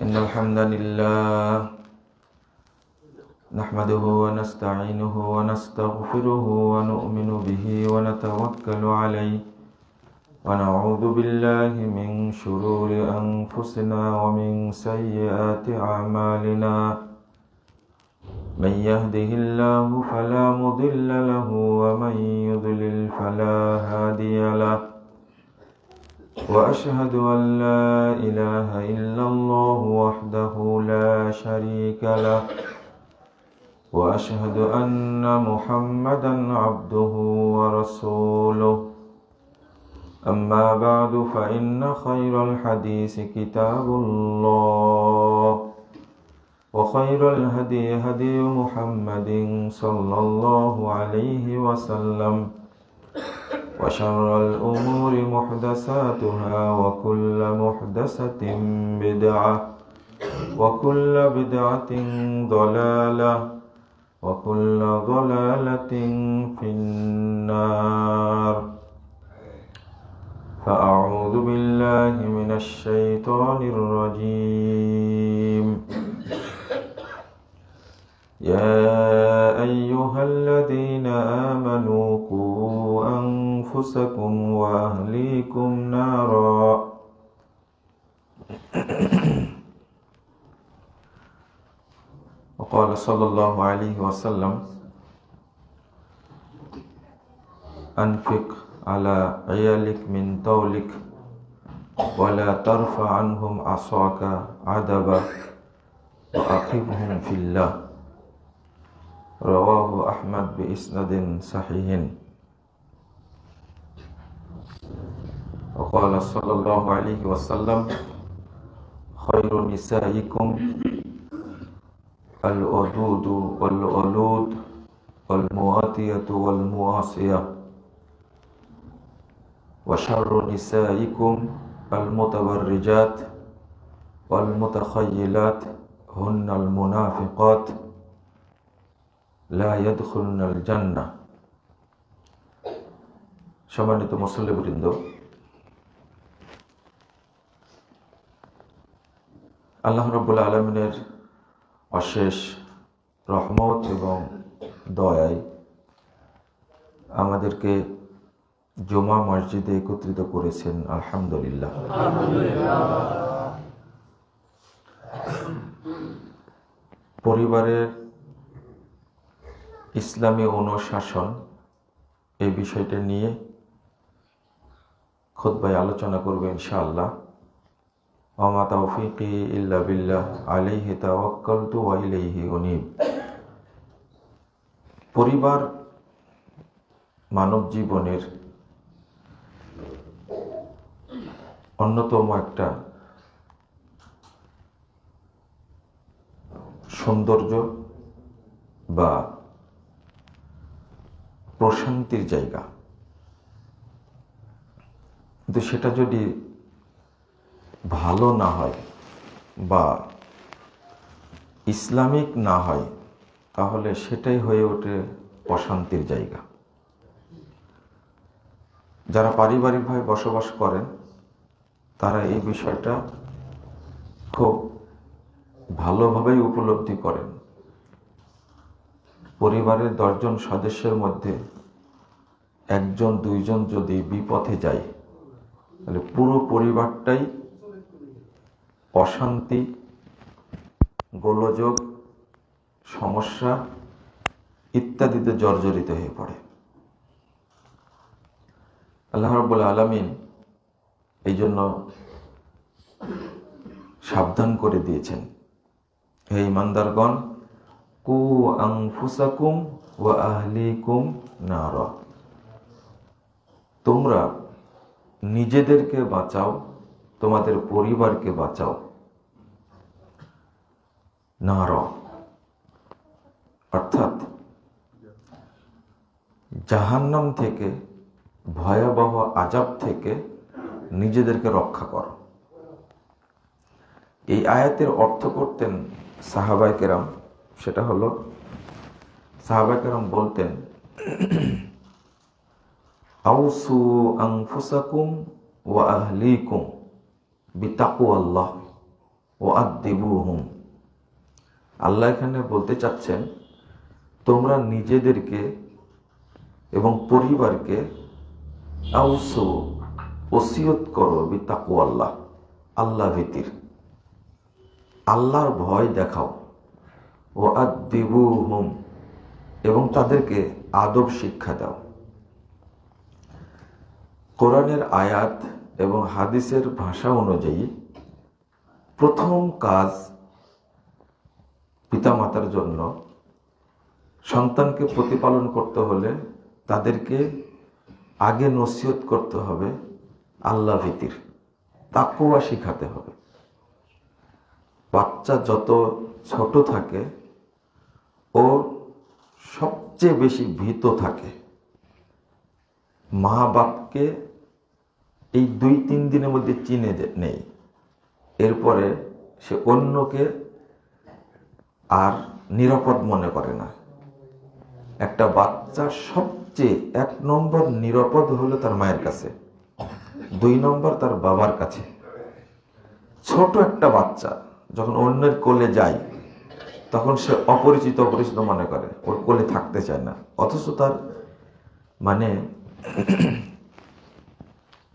إن الحمد لله نحمده ونستعينه ونستغفره ونؤمن به ونتوكل عليه ونعوذ بالله من شرور أنفسنا ومن سيئات أعمالنا من يهده الله فلا مضل له ومن يضلل فلا هادي له وأشهد أن لا إله إلا الله وحده لا شريك له وأشهد أن محمدا عبده ورسوله أما بعد فإن خير الحديث كتاب الله وخير الهدي هدي محمد صلى الله عليه وسلم وشر الأمور محدثاتها وكل محدثة بدعة وكل بدعة ضلالة وكل ضلالة في النار فأعوذ بالله من الشيطان الرجيم يا أيها الذين آمنوا قوا أنفسكم وأهليكم نارا وقال صلى الله عليه وسلم أنفق على عيالك من طولك ولا ترفع عنهم عصاك عدبا وأقمهم في الله رواه أحمد بإسناد صحيح وقال صلى الله عليه وسلم خير نسائكم الودود والولود والمواتية والمواصية وشر نسائكم المتبرجات والمتخيلات هن المنافقات لا يدخلن الجنة সম্মানিত মুসল্লিবৃন্দ, আল্লাহ রাব্বুল আলামিনের অশেষ রহমত এবং দয়ায় আমাদেরকে জুমা মসজিদে একত্রিত করেছেন। আলহামদুলিল্লাহ। পরিবারের ইসলামী অনুশাসন এই বিষয়টা নিয়ে খুতবায় আলোচনা করবে ইনশাআল্লাহ। ওমা তাওফীকি ইল্লা বিল্লাহ আলাইহি তাওয়াক্কালতু ওয়া ইলাইহি উনীব। পরিবার মানব জীবনের অন্যতম একটা সৌন্দর্য বা প্রশান্তির জায়গা, কিন্তু সেটা যদি ভালো না হয় বা ইসলামিক না হয় তাহলে সেটাই হয়ে ওঠে অশান্তির জায়গা। যারা পারিবারিকভাবে বসবাস করেন তারা এই বিষয়টা খুব ভালোভাবেই উপলব্ধি করেন। পরিবারের 10 জন সদস্যের মধ্যে 1 জন 2 জন যদি বিপথে যায় তাহলে পুরো পরিবারটাই অশান্তি, গোলযোগ, সমস্যা ইত্যাদিতে জর্জরিত হয়ে পড়ে। আল্লাহ রাব্বুল আলামিন এই জন্য সাবধান করে দিয়েছেন, হে ঈমানদারগণ, কু আনফুসাকুম ওয়া আহলিকুম নারা, তোমরা নিজেদেরকে বাঁচাও, তোমাদের পরিবারকে বাঁচাও। নারা অর্থাৎ জাহান্নাম থেকে, ভয়াবহ আযাব থেকে নিজেদেরকে রক্ষা করো। এই আয়াতের অর্থ করতেন সাহাবায়ে কেরাম। সেটা হলো, সাহাবায়ে কেরাম বলতেন, আউসু আনফুসাকুম ওয়া আহলিকুম বিতাকওয়াল্লাহ। ওয়াদ্দিবুহুম। আল্লাহ এখানে বলতে চাচ্ছেন, তোমরা নিজেদেরকে এবং পরিবারকে আউসু ওসিয়ত করো বিতাকওয়াল্লাহ, আল্লাহ ভীতির, আল্লাহর ভয় দেখাও। ওয়াদ্দিবুহুম, এবং তাদেরকে আদব শিক্ষা দাও। কোরআনের আয়াত এবং হাদিসের ভাষা অনুযায়ী প্রথম কাজ পিতামাতার জন্য সন্তানকে প্রতিপালন করতে হলে তাদেরকে আগে নসিহত করতে হবে আল্লাহ ভীতির, তাকওয়া শিখাতে হবে। বাচ্চা যত ছোট থাকে ও সবচেয়ে বেশি ভীত থাকে। মা বাপকে এই 2-3 দিনের মধ্যে চিনে নেই, এরপরে সে অন্যকে আর নিরাপদ মনে করে না। একটা বাচ্চার সবচেয়ে 1 নম্বর নিরাপদ হলো তার মায়ের কাছে, 2 নম্বর তার বাবার কাছে। ছোট একটা বাচ্চা যখন অন্যের কোলে যায় তখন সে অপরিচিত মনে করে, ওর কোলে থাকতে চায় না। অথচ তার মানে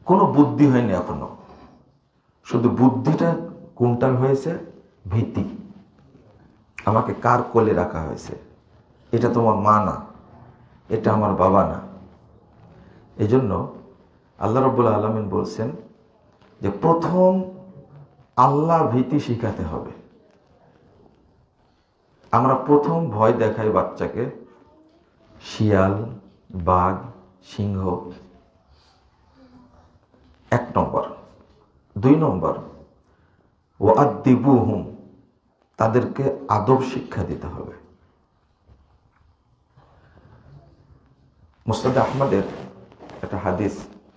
কোনো বুদ্ধি হয়নি এখনো, শুধু বুদ্ধিটা কুণ্ঠাল হয়েছে ভীতি। আমাকে কার কোলে রাখা হয়েছে, এটা তোমার মা না, এটা আমার বাবা না। এই জন্য আল্লাহ রাব্বুল আলামিন বলছেন যে প্রথম আল্লাহ ভীতি শিখাতে হবে। আমরা প্রথম ভয় দেখাই বাচ্চাকে শিয়াল, বাঘ, সিংহ, 1 নম্বর। 2 নম্বর ওয়াদ্দিবুহুম, তাদেরকে আদব শিক্ষা দিতে হবে। মুসনাদ আহমদের একটা হাদিস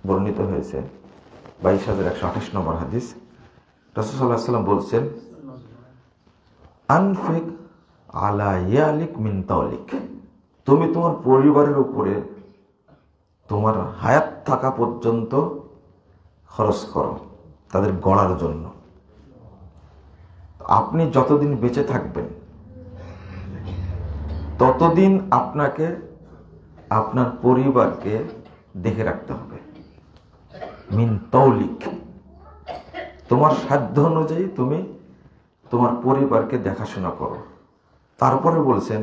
বর্ণিত হয়েছে, 22,128 নম্বর হাদিস। রাসূল সাল্লাল্লাহু আলাইহি ওয়াসাল্লাম বলছেন, আনফিক আলা ইয়ালিক মিন তাওলিক, তুমি তোমার পরিবারের উপরে তোমার হায়াত থাকা পর্যন্ত খরচ করো তাদের গড়ার জন্য। আপনি যতদিন বেঁচে থাকবেন ততদিন আপনাকে আপনার পরিবারকে দেখে রাখতে হবে। মিন তাওলিক, তোমার সাধ্য অনুযায়ী তুমি তোমার পরিবারকে দেখাশোনা করো। তারপরে বলছেন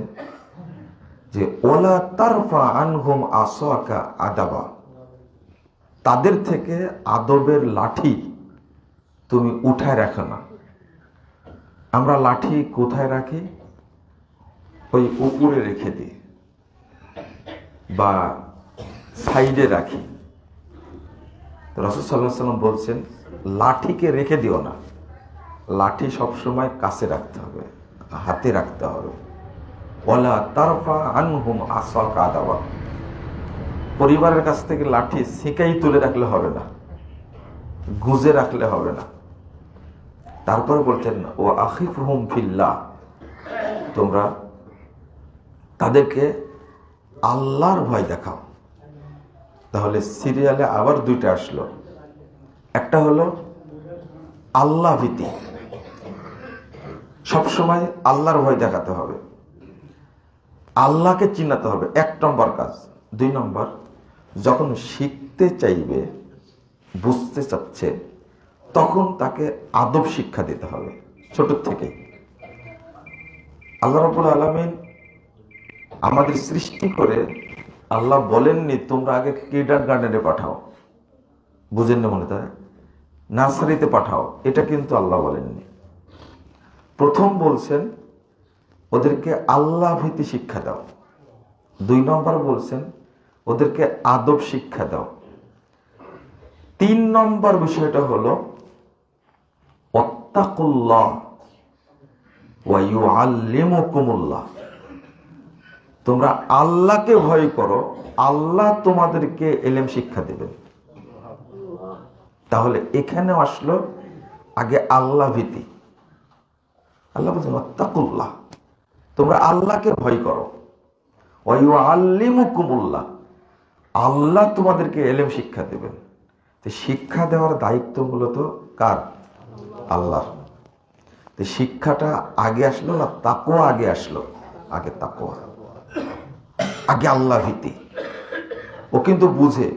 যে ওলা তারফা আনহুম আসাকা আদাবা, তাদের থেকে আদবের লাঠি তুমি উঠায় রাখো না। আমরা লাঠি কোথায় রাখি? ওই উপরে রেখে দিই বা সাইডে রাখি। রাসূল সাল্লাল্লাহু আলাইহি ওয়াসাল্লাম বলছেন লাঠিকে রেখে দিও না, লাঠি সবসময় কাছে রাখতে হবে, হাতে রাখতে হবে। ওয়ালা তারফা আনহুম আসাকা আদাবা, পরিবারের কাছ থেকে লাঠি ছিঁকাই তুলে রাখলে হবে না, গুজে রাখলে হবে না। তারপরে বলছেন ও আখিফহুম ফিল্লাহ, তোমরা তাদেরকে আল্লাহর ভয় দেখাও। তাহলে সিরিয়ালে আবার 2টা আসলো, একটা হলো আল্লাহ ভীতি, সবসময় আল্লাহর ভয় দেখাতে হবে, আল্লাহকে চিনাতে হবে, 1 নম্বর কাজ। 2 নম্বর, যখন শিখতে চাইবে, বুঝতে চাচ্ছে, তখন তাকে আদব শিক্ষা দিতে হবে ছোট থেকে। আল্লাহ রাব্বুল আলামিন আমাদের সৃষ্টি করে আল্লাহ বলেননি তোমরা আগে কিন্ডারগার্টেনে পাঠাও, বুঝেন না মনে হয়, নার্সারিতে পাঠাও, এটা কিন্তু আল্লাহ বলেননি। প্রথম বলছেন ওদেরকে আল্লাহ ভীতি শিক্ষা দাও। 2 নম্বর বলছেন ওদেরকে আদব শিক্ষা দাও। 3 নম্বর বিষয়টা হলো ওয়াত্তাকুল্লাহ ওয়া ইউআল্লিমুকুমুল্লাহ, তোমরা আল্লাহকে ভয় করো, আল্লাহ তোমাদেরকে ইলম শিক্ষা দেবেন। তাহলে এখানে আসলো আগে আল্লাহ ভীতি। আল্লাহ বলছেন ওয়াত্তাকুল্লাহ, তোমরা আল্লাহকে ভয় করো, ওয়া ইউআল্লিমুকুমুল্লাহ, আল্লাহ তোমাদেরকে ইলম শিক্ষা দেবেন। তো শিক্ষা দেওয়ার দায়িত্ব মূলত কার? আল্লাহ। তো শিক্ষাটা আগে আসলো না তাকওয়া আগে আসলো? আগে তাকওয়া, আগে আল্লাহ ভীতি। ও কিন্তু বুঝে।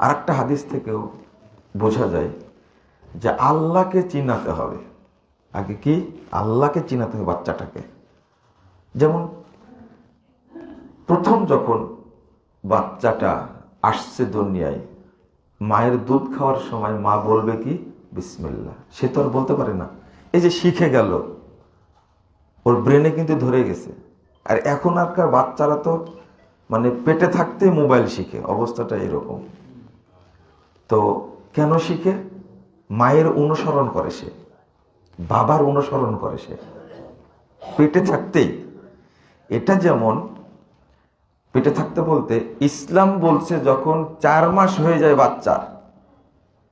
আর একটা হাদিস থেকেও বোঝা যায় যে আল্লাহকে চিনাতে হবে। আগে কি? আল্লাহকে চিনাতে হবে বাচ্চাটাকে। যেমন প্রথম যখন বাচ্চাটা আসছে দুনিয়ায়, মায়ের দুধ খাওয়ার সময় মা বলবে কি? বিসমিল্লাহ। সে তো আর বলতে পারে না। এই যে শিখে গেল, ওর ব্রেনে কিন্তু ধরে গেছে। আর এখন আজকাল বাচ্চারা তো মানে পেটে থাকতে মোবাইল শিখে, অবস্থাটা এরকম। তো কেন শিখে? মায়ের অনুসরণ করে সে, বাবার অনুসরণ করে সে পেটে থাকতেই। এটা যেমন পেটে থাকতে বলতে ইসলাম বলছে যখন 4 মাস হয়ে যায় বাচ্চা,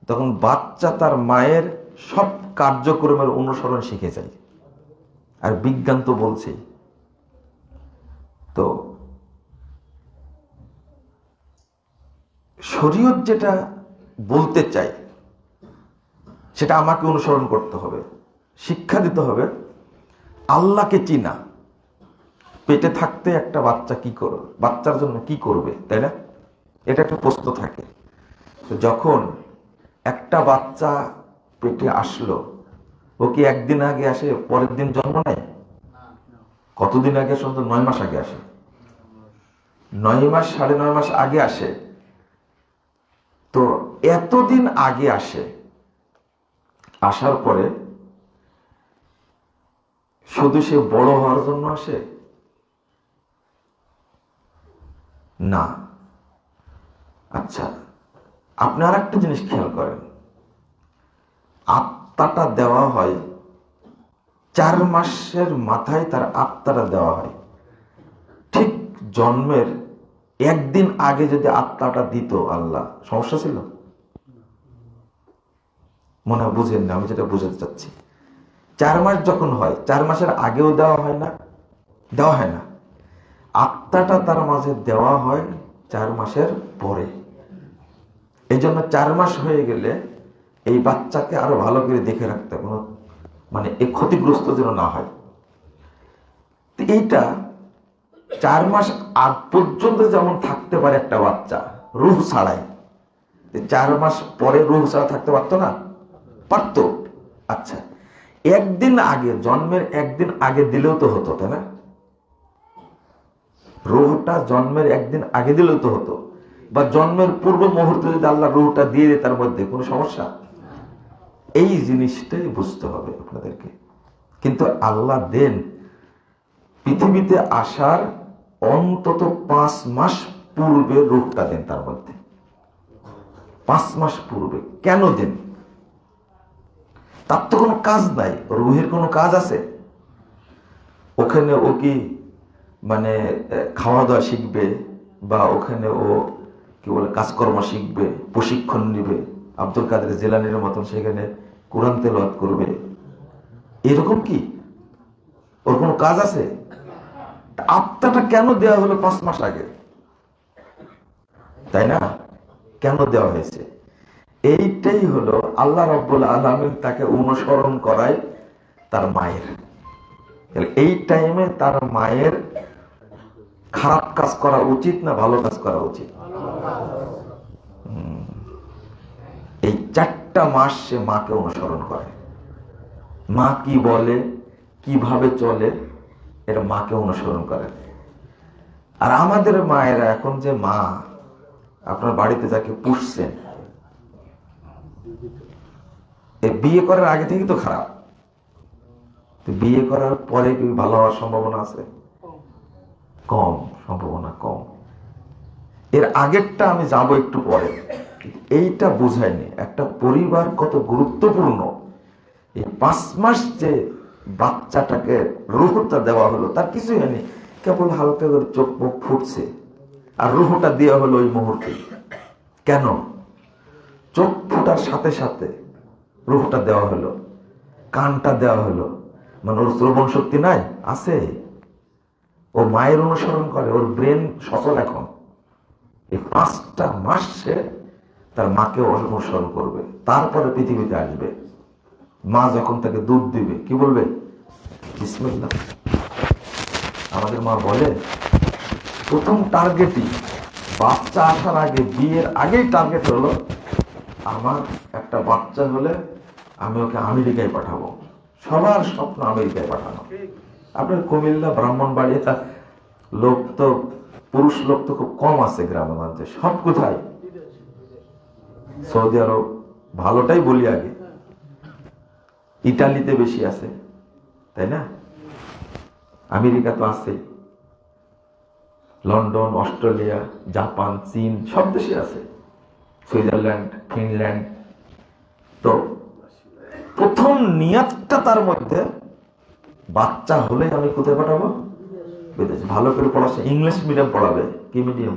তখন বাচ্চা তার মায়ের সব কার্যক্রমের অনুসরণ শিখে যায়। আর বিজ্ঞান তো বলছেই। তো শরীয়ত যেটা বলতে চাই সেটা আমাকে অনুসরণ করতে হবে, শিক্ষা দিতে হবে আল্লাহকে চিনা। পেটে থাকতে একটা বাচ্চা কি করবে, বাচ্চার জন্য কি করবে, তাই না? এটা একটা প্রশ্ন থাকে। তো যখন একটা বাচ্চা পেটে আসলো, ও কি একদিন আগে আসে, পরের দিন জন্ম নেয়? কতদিন আগে আসে? 9 মাস আগে আসে। 9 মাস, 9.5 মাস আগে আসে। তো এতদিন আগে আসে, আসার পরে শুধু সে বড় হওয়ার জন্য আসে? না। আচ্ছা, আপনি আর একটা জিনিস খেয়াল করেন, আত্মাটা দেওয়া হয় 4 মাসের মাথায়, তার আত্মাটা দেওয়া হয়। ঠিক জন্মের একদিন আগে যদি আত্মাটা দিত আল্লাহ, সমস্যা ছিল? মনে হয় বুঝেন না আমি যেটা বুঝাতে চাচ্ছি। 4 মাস যখন হয়, 4 মাসের আগেও দেওয়া হয় না? দেওয়া হয় না। আত্মাটা তার মাঝে দেওয়া হয় 4 মাসের পরে। এই জন্য 4 মাস হয়ে গেলে এই বাচ্চাকে আরো ভালো করে দেখে রাখতে, কোনো মানে এ ক্ষতিগ্রস্ত যেন না হয়। এইটা 4 মাস আগ পর্যন্ত যেমন থাকতে পারে একটা বাচ্চা রূহ ছাড়াই, 4 মাস পরে রূহ ছাড়া থাকতে পারতো না? পারতো। আচ্ছা, একদিন আগে, জন্মের একদিন আগে দিলেও তো হতো, তাই না? রূহটা জন্মের একদিন আগে দিলেও তো হতো, বা জন্মের পূর্ব মুহূর্তে যদি আল্লাহ রূহটা দিয়ে দেয়, তার মধ্যে কোনো সমস্যা? এই জিনিসটাই বুঝতে হবে আপনাদেরকে। কিন্তু আল্লাহ দেন পৃথিবীতে আসার অন্তত 5 মাস পূর্বে রূহটা দেন তার মধ্যে। 5 মাস পূর্বে কেন দেন? তার তো কোনো কাজ নাই। রূহের কোনো কাজ আছে? ওখানে ও কি মানে খাওয়া দাওয়া শিখবে, বা ওখানে ও কি বলে কাজকর্ম শিখবে, প্রশিক্ষণ নিবে, আব্দুল কাদের জিলানীর মতন সেখানে কোরআন তেলাওয়াত করবে, এরকম কি ওর কোনো কাজ আছে? আত্মাটা কেন দেওয়া হলো 5 মাস আগে, তাই না? কেন দেওয়া হয়েছে? এইটাই হলো আল্লাহ রাব্বুল আলামিন তাকে অনুসরণ করায় তার মায়ের। এই টাইমে তার মায়ের খারাপ কাজ করা উচিত না ভালো কাজ করা উচিত? এই 4টা মাস সে মাকে অনুসরণ করে। মা কি বলে, কিভাবে চলে, এটা মাকে অনুসরণ করে। আর আমাদের মায়েরা, এখন যে মা আপনার বাড়িতে যাকে পুষছেন, বিয়ে করার আগে থেকে তো খারাপ, বিয়ে করার পরে কি ভালো হওয়ার সম্ভাবনা আছে? কম, সম্ভাবনা কম। এর আগেরটা আমি যাব একটু পরে। এইটা বুঝায়নি একটা পরিবার কত গুরুত্বপূর্ণ। এই 5 মাস যে বাচ্চাটাকে রূহটা দেওয়া হলো, তার কিছুই হয়নি, কেবল হালকা করে চোখ মুখ ফুটছে, আর রূহটা দেওয়া হলো ওই মুহূর্তে। কেন? চোখ ফুটার সাথে সাথে রূহটা দেওয়া হলো, কানটা দেওয়া হলো, মানে ওর শ্রবণ শক্তি নাই? আছে। ও মায়ের অনুসরণ করে, ওর ব্রেন সচল। এখন এই 5টা মাস সে তার মাকে অনুসরণ করবে, তারপরে পৃথিবীতে আসবে। মা যখন তাকে দুধ দিবে কি বলবে? বিসমিল্লাহ। আমাদের মা বলে প্রথম টার্গেটই বাচ্চা আসার আগে, বিয়ের আগেই টার্গেট হলো আমার একটা বাচ্চা হলে আমি ওকে আমেরিকায় পাঠাবো। সবার স্বপ্ন আমেরিকায় পাঠানো। আপনার কুমিল্লা, ব্রাহ্মণবাড়িয়া তা লোক তো, পুরুষ লোক তো খুব কম আছে গ্রামে গঞ্জে। সব কোথায়? সৌদি আরব, ভালোটাই বলি আগে, ইটালিতে বেশি আছে, তাই না? আমেরিকা তো আছে, লন্ডন, অস্ট্রেলিয়া, জাপান, চীন, সব দেশে আছে, সুইজারল্যান্ড, ফিনল্যান্ড। তো প্রথম নিয়তটা তার মধ্যে, বাচ্চা হলে আমি কোথায় পাঠাবো? বিদেশ। ভালো করে পড়াশোনা, ইংলিশ মিডিয়াম পড়াবে। কি মিডিয়াম?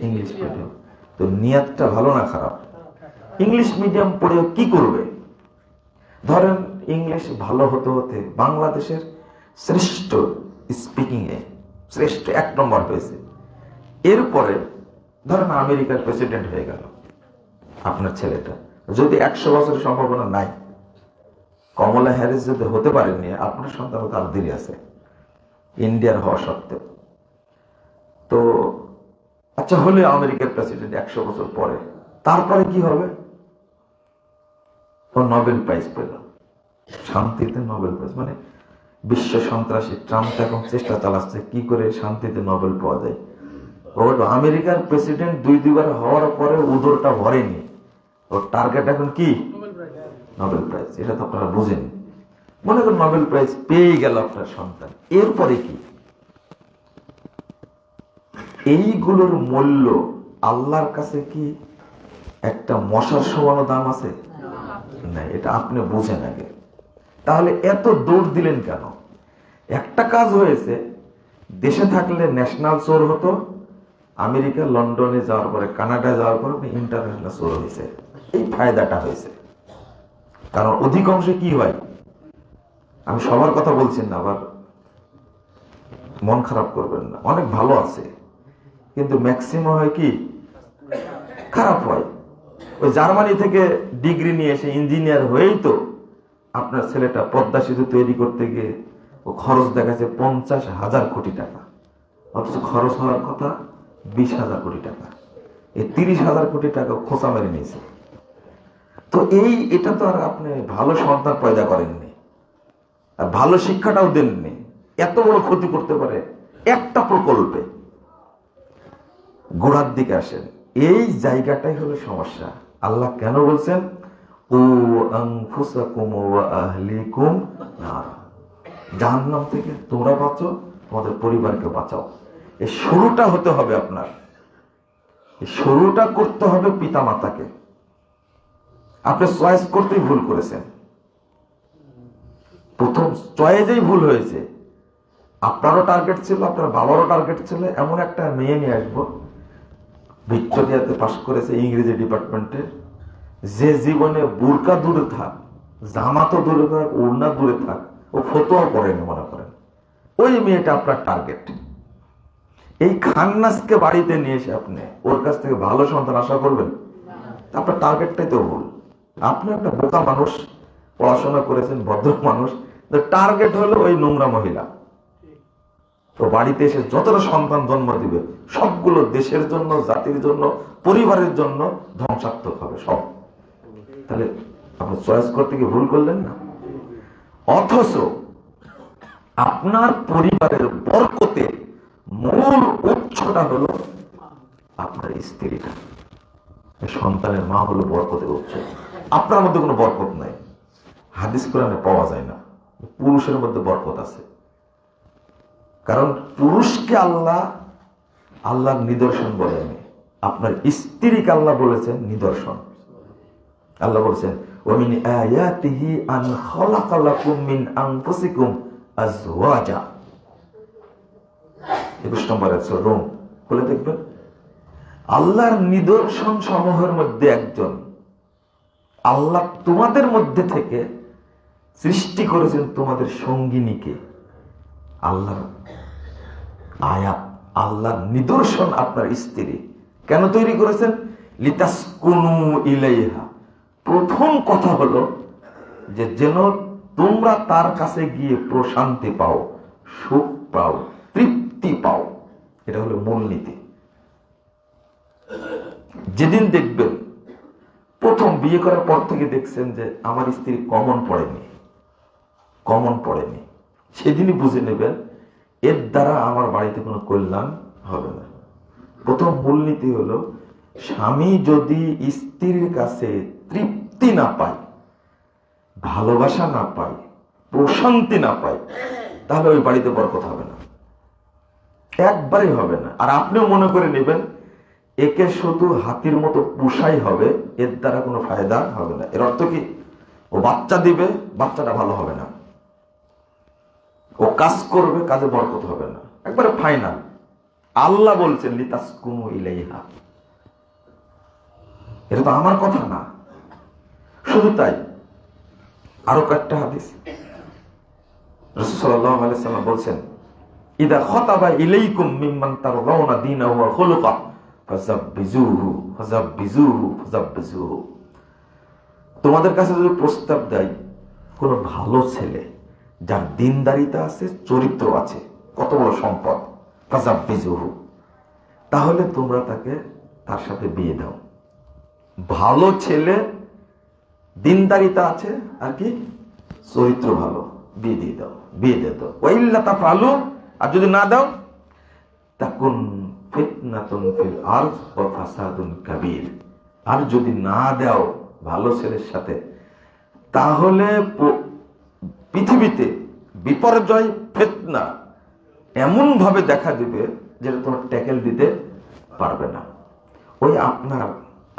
English medium. তো নিয়তটা ভালো না খারাপ? ইংলিশ মিডিয়াম পড়েও কি করবে? ধরেন ইংলিশ ভালো হতে হতে বাংলাদেশের শ্রেষ্ঠ স্পিকিং এ শ্রেষ্ঠ 1 নম্বর হয়েছে। এরপরে ধরেন আমেরিকার প্রেসিডেন্ট হয়ে গেল আপনার ছেলেটা। যদি 100 বছরের সম্ভাবনা নাই, কমলা হ্যারিস যদি হতে পারেননি, আপনার সন্তান তার দেরি আছে ইন্ডিয়ার হওয়া সত্ত্বেও। তো আচ্ছা, হলে আমেরিকার প্রেসিডেন্ট 100 বছর পরে, তারপরে কি হবে? ও নোবেল প্রাইজ পেল, শান্তিতে নোবেল প্রাইজ। মানে বিশ্ব সন্ত্রাসী ট্রাম্প এখন চেষ্টা চালাচ্ছে কি করে শান্তিতে নোবেল পাওয়া যায়। ও আমেরিকার প্রেসিডেন্ট 2 বার হওয়ার পরে উদরটা ভরেনি, ওর টার্গেট এখন কি? Nobel prize. এটা তো আপনারা বুঝেন। মনে করেন নোবেল প্রাইজ পেয়ে গেল আপনার সন্তান, এরপরে কি? এইগুলোর মূল্য আল্লাহর কাছে কি একটা মশার সমানো দাম আছে? না, এটা আপনি বুঝেন আগে। তাহলে এত দৌড় দিলেন কেন? একটা কাজ হয়েছে, দেশে থাকলে ন্যাশনাল চোর হতো, আমেরিকা, লন্ডনে যাওয়ার পরে, কানাডা যাওয়ার পরে ইন্টারন্যাশনাল চোর হয়েছে। এই ফায়দাটা হয়েছে। কারণ অধিকাংশ কি হয়, আমি সবার কথা বলছি না, আবার মন খারাপ করবেন না, অনেক ভালো আছে, কিন্তু ম্যাক্সিমাম হয় কি খারাপ হয়। ওই জার্মানি থেকে ডিগ্রি নিয়ে এসে ইঞ্জিনিয়ার হয়েই তো আপনার ছেলেটা পদ্মা সেতু তৈরি করতে গিয়ে ও খরচ দেখাচ্ছে 50,000 কোটি টাকা, অথচ খরচ হওয়ার কথা 20,000 কোটি টাকা। এই 30,000 কোটি টাকা খোঁচা মেরে নিয়েছে। তো এটা তো আর আপনি ভালো সন্তান পয়দা করেননি, আর ভালো শিক্ষাটাও দেননি। এত বড় ক্ষতি করতে পারে একটা প্রকল্পে। গোড়ার দিকে আসেন, এই জায়গাটাই হলো সমস্যা। আল্লাহ কেন বলছেন ও আনফুসাকুম ওয়া আহলিকুম নার, জাহান্নাম থেকে তোমরা বাঁচো, তোমাদের পরিবারকে বাঁচাও। এই শুরুটা হতে হবে আপনার, এই শুরুটা করতে হবে পিতা মাতাকে। আপনি চয়েস করতেই ভুল করেছেন, প্রথম চয়েসেই ভুল হয়েছে। আপনারও টার্গেট ছিল, আপনার বাবারও টার্গেট ছিল, এমন একটা মেয়ে নিয়ে আসবো ভিক্টোরিয়াতে পাশ করেছে ইংরেজি ডিপার্টমেন্টে, যে জীবনে বুরকা দূরে থাক, জামা তো দূরে থাক, ওড়না দূরে থাক, ও ফতোয়া পড়েনি মনে করেন, ওই মেয়েটা আপনার টার্গেট। এই খান্নাসকে বাড়িতে নিয়ে এসে আপনি ওর কাছ থেকে ভালো সন্তান আশা করবেন? আপনার টার্গেটটাই তো ভুল। আপনি একটা বোকা মানুষ, পড়াশোনা করেছেন, ভদ্র মানুষ, টার্গেট হলো ওই নোংরা মহিলা। তো বাড়িতে এসে যতটা সন্তান জন্ম দিবে সবগুলো দেশের জন্য, জাতির জন্য, পরিবারের জন্য ধ্বংসাত্মক হবে সব। তাহলে আপনি চয়েস করতে গিয়ে ভুল করলেন না। অথচ আপনার পরিবারের বরকতে মূল উৎসটা হলো আপনার স্ত্রীটা। সন্তানের মা হলো বরকতের উৎস। আপনার মধ্যে কোনো বরকত নাই, হাদিস কোরআনে পাওয়া যায় না। পুরুষের মধ্যে বরকত আছে, কারণ পুরুষকে আল্লাহর নিদর্শন বলেনি, আপনার স্ত্রীকে আল্লাহ বলেছেন নিদর্শন। আল্লাহ বলেছেন ওয়ামিন আয়াতিহি আন খালাকা লাকুম মিন আনফুসিকুম আজওয়াজা। 21 নম্বর সূরা রুম খুলে দেখবেন। আল্লাহর নিদর্শন সমূহের মধ্যে একজন, আল্লাহ তোমাদের মধ্যে থেকে সৃষ্টি করেছেন তোমাদের সঙ্গিনীকে। আল্লাহর আয়াত, আল্লাহর নিদর্শন আপনার স্ত্রী। কেন তৈরি করেছেন? লিতাসকুনু ইলাইহা। প্রথম কথা হলো যে যেন তোমরা তার কাছে গিয়ে প্রশান্তি পাও, সুখ পাও, তৃপ্তি পাও। এটা হলো মূলনীতি। যেদিন দেখবেন, প্রথম বিয়ে করার পর থেকে দেখছেন যে আমার স্ত্রী কমন পড়েনি, সেদিনই বুঝে নেবেন এর দ্বারা আমার বাড়িতে কোনো কল্যাণ হবে না। প্রথম মূলনীতি হলো, স্বামী যদি স্ত্রীর কাছে তৃপ্তি না পায়, ভালোবাসা না পায়, প্রশান্তি না পায়, তাহলে ওই বাড়িতে বরকত হবে না, একবারই হবে না। আর আপনিও মনে করে নেবেন একে শুধু হাতির মতো পুষাই হবে, এর দ্বারা কোনো ফায়দা হবে না। এর অর্থ কি? ও বাচ্চা দিবে, বাচ্চাটা ভালো হবে না। ও কাজ করবে, কাজে বরকত হবে না। একবারে ফাইনাল। আল্লাহ বলছেন লিতাসকুনু ইলাইহা। এটা তো আমার কথা না। শুধু তাই, আরো কয়েকটা হাদিস রাসূল সাল্লাল্লাহু আলাইহি ওয়াসাল্লাম বলছেন, ইদা খাতাবা ইলাইকুম মিম্মান তারদাউনা দীনাহু ওয়া খুলুকাহু ফাযাব্বিজুহু। তোমাদের কাছে যদি প্রস্তাব দেয় কোন ভালো ছেলে যার দিনদারিতা আছে, চরিত্র আছে, কত বড় সম্পদ, ফাযাব্বিজুহু, তাহলে তোমরা তার সাথে বিয়ে দাও। ভালো ছেলে, দিনদারিতা আছে, আর কি চরিত্র ভালো, বিয়ে দিয়ে দাও। ওয়াইল্লা তাফআলু, আর যদি না দাও, তাকুন ফিতনাতুন ফিল আরদ ওয়া ফাসাদুন কাবীর। আর যদি না দাও ভালো ছেলের সাথে, তাহলে পৃথিবীতে বিপর্যয়, ফিতনা এমন ভাবে দেখা দিবে যেটা তোমার ট্যাকেল দিতে পারবে না। ওই আপনার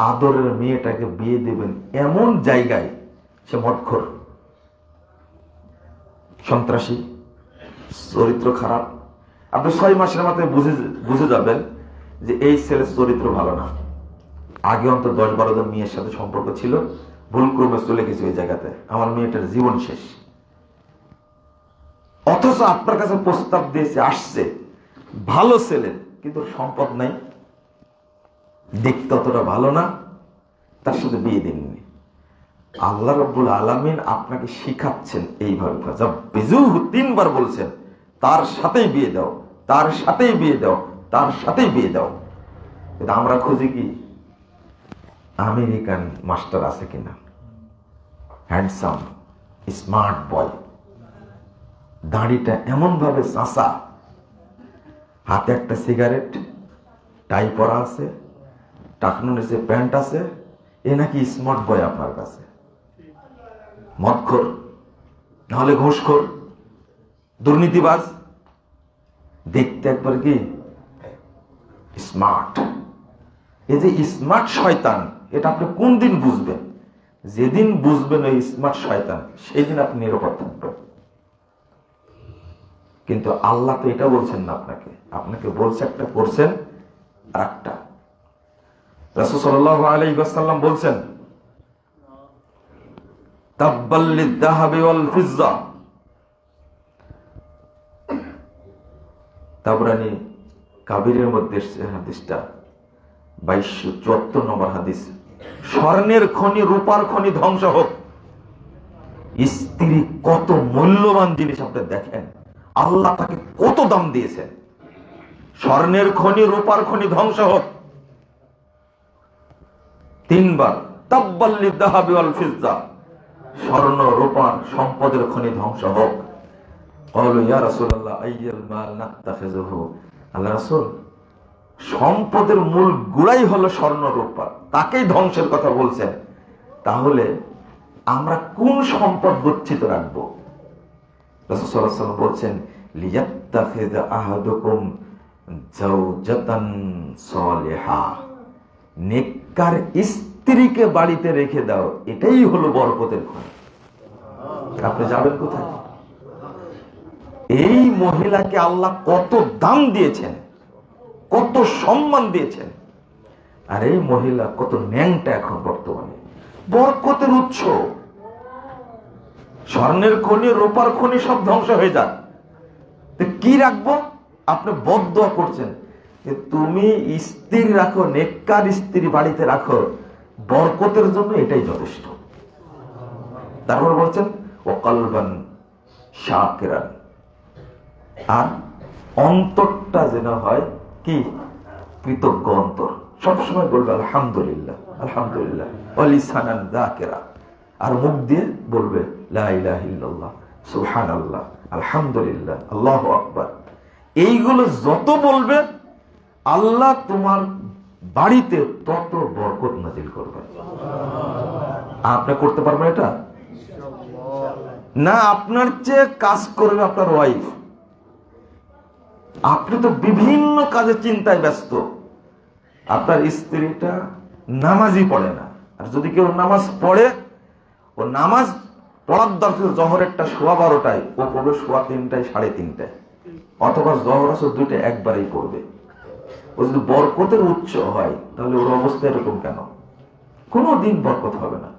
আদরের মেয়েটাকে বিয়ে দেবেন এমন জায়গায় সে মদখোর, সন্ত্রাসী, চরিত্র খারাপ। আপনি 6 মাসের মাথায় বুঝে যাবেন যে এই ছেলের চরিত্র ভালো না। আগে অন্তত 10-12 জন মেয়ের সাথে সম্পর্ক ছিল, ভুলক্রমে চলে গেছে ওই জায়গাতে, আমার মেয়েটার জীবন শেষ। অথচ আপনার কাছে প্রস্তাব দিয়েছে, আসছে ভালো ছেলে, কিন্তু সম্পদ নাই, দেখতে অতটা ভালো না, তার সাথে বিয়ে দেননি। আল্লাহ রাব্বুল আলামিন আপনাকে শিখাচ্ছেন এইভাবে, 3 বার বলছেন তার সাথেই বিয়ে দাও, তার সাথেই বিয়ে দাও, তার সাথেই বিয়ে দাও। কিন্তু আমরা খুঁজি কি আমেরিকান মাস্টার আছে কিনা, হ্যান্ডসাম স্মার্ট বয়, দাড়িটা এমন ভাবে চাঁচা, হাতে একটা সিগারেট, টাই পরা আছে, টাকনুর নিচে প্যান্ট আছে, এ নাকি স্মার্ট বয় আপনার কাছে। মদখোর, নাহলে ঘুষখোর, দুর্নীতিবাজ, দেখতে একবার কি স্মার্ট। এই যে স্মার্ট শয়তান, এটা আপনি কোন দিন বুঝবেন? যেদিন বুঝবেন ওই স্মার্ট শয়তান, সেই দিন আপনি নিরাপদ থাকবেন। কিন্তু আল্লাহ তো এটা বলছেন না, আপনাকে বলছে একটা, করছেন আর একটা। রাসূল সাল্লাল্লাহু আলাইহি ওয়াসাল্লাম বলছেন, তাব্বাল লিয-যাহাবি ওয়াল ফিজ্জা। তাবরানী কাবিরের মধ্যে হাদিসটা 2274 নম্বর হাদিস। স্বর্ণের খনি, রূপার খনি ধ্বংস হোক। স্ত্রী কত মূল্যবান জিনিস, আপনি দেখেন আল্লাহ তাকে কত দাম দিয়েছেন। স্বর্ণের খনি, রূপার খনি ধ্বংস হোক। 3 বার তাব্বাল লিয-যাহাবি ওয়াল ফিজ্জা, স্বর্ণ রূপার সম্পদের খনি ধ্বংস হোক। ক্বালু ইয়া রাসূলুল্লাহ আইয়াল মাল নাত্তাখিযুহু। আল্লাহ রাসূল, সম্পদের মূল গুড়াই হলো স্বর্ণ রূপা, তাকেই ধ্বংসের কথা বলছেন, তাহলে আমরা কোন সম্পদ গচ্ছিত রাখবো? রাসূল সাল্লাল্লাহু আলাইহি ওয়াসাল্লাম বলছেন, লিয়াত্তাখিযা আহাদুকুম যাওজাতান সালিহা। নেককার স্ত্রীকে বাড়িতে রেখে দাও, এটাই হলো বরকতের খনি। আপনি যাবেন কোথায়? এই মহিলাকে আল্লাহ কত দাম দিয়েছেন, কত সম্মান দিয়েছেন, আর এই মহিলা কত ন্যাংটা এখন বর্তমানে। বরকতের উৎস, স্বর্ণের খনি, রূপার খনি সব ধ্বংস হয়ে যাক, কি রাখবো? আপনি বদদোয়া করছেন যে তুমি স্ত্রী রাখো, নেককার স্ত্রী বাড়িতে রাখো, বরকতের জন্য এটাই যথেষ্ট। তারপর বলছেন ও কলবান শাকিরান, আর অন্তরটা যেন হয় কি কৃতজ্ঞ অন্তর, সবসময় বলবে আলহামদুলিল্লাহ আলহামদুলিল্লাহ, ওয়া লিসানান যাকিরা, আর মুখ দিয়ে বলবে লা ইলাহা ইল্লাল্লাহ সুবহানাল্লাহ আলহামদুলিল্লাহ আল্লাহু আকবার। এইগুলো যত বলবে আল্লাহ তোমার বাড়িতে তত বরকত নাজিল করবে। আপনি করতে পারবেন এটা না? আপনার চেয়ে কাজ করবে আপনার ওয়াইফ। আপনি তো বিভিন্ন কাজে চিন্তায় ব্যস্ত, আপনার স্ত্রীটা নামাজই পড়ে না। আর যদি কেউ নামাজ পড়ে, ও নামাজ পড়ার দরকার জহরেরটা 12:15, ও পড়বে 3:15 3:30, অথবা জহর আসর 2টা একবারেই পড়বে। ও যদি বরকতের উৎস হয় তাহলে ওর অবস্থা এরকম কেন? কোনদিন বরকত হবে না।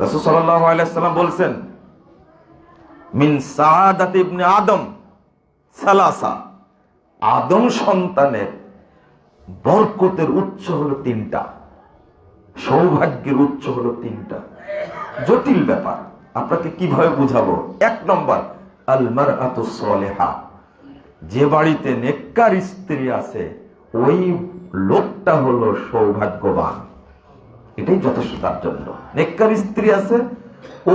রাসূল সাল্লাল্লাহু আলাইহি ওয়াসাল্লাম বলছেন মিন সাআদাতি ইবনে আদম সালাসা, আদম সন্তানের বরকতের উৎস হলো 3টা, সৌভাগ্যের উৎস হলো 3টা। জটিল ব্যাপার, আপনাকে কিভাবে বুঝাবো? 1 নম্বর আল মারআতু সালিহা, যে বাড়িতে নেককার স্ত্রী আছে ওই লোকটা হলো সৌভাগ্যবান। এটাই যথেষ্ট তার জন্য। নেককার স্ত্রী আছে,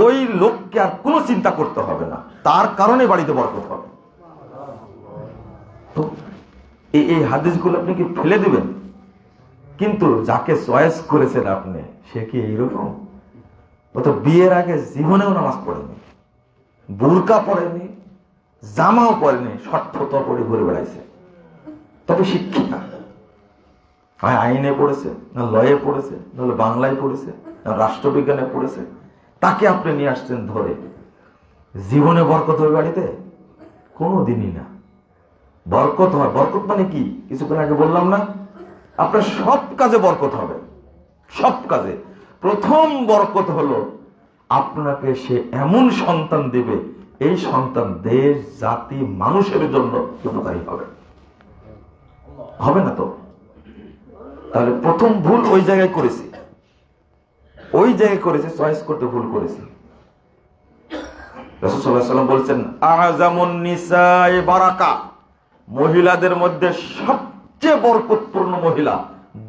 ওই লোককে আর কোনো চিন্তা করতে হবে না, তার কারণে বাড়িতে বরকত হবে। তো এই হাদিসগুলো আপনি কি ফেলে দিবেন? কিন্তু যাকে চয়েস করেছেন আপনি, সে কি এইরকম? ও তো বিয়ের আগে জীবনেও নামাজ পড়েনি, বুরকা পড়েনি, জামাও পড়েনি, শর্টফত পড়ে ঘুরে বেড়াইছে। তবে শিক্ষিতা, আইনে পড়েছে, না লয়ে পড়েছে, নাহলে বাংলায় পড়েছে, না রাষ্ট্রবিজ্ঞানে পড়েছে, তাকে আপনি নিয়ে আসছেন ধরে। জীবনে বরকত হবে বাড়িতে? কোনোদিনই না। বরকত হয়, বরকত মানে কি? কিছুক্ষণ আগে বললাম না, আপনার সব কাজে বরকত হবে, সব কাজে। প্রথম বরকত হলো আপনাকে সে এমন সন্তান দেবে, এই সন্তান দেশ জাতি মানুষের জন্য উপকারী হবে। হবে না তো? তাহলে প্রথম ভুল ওই জায়গায় করেছি, ওই জায়গায় করেছি, চয়েস করতে ভুল করেছি। রাসূল সাল্লাল্লাহু আলাইহি ওয়াসাল্লাম বলছেন আযামুন নিসাই বারাকা, মহিলাদের মধ্যে সবচেয়ে বরকতপূর্ণ মহিলা,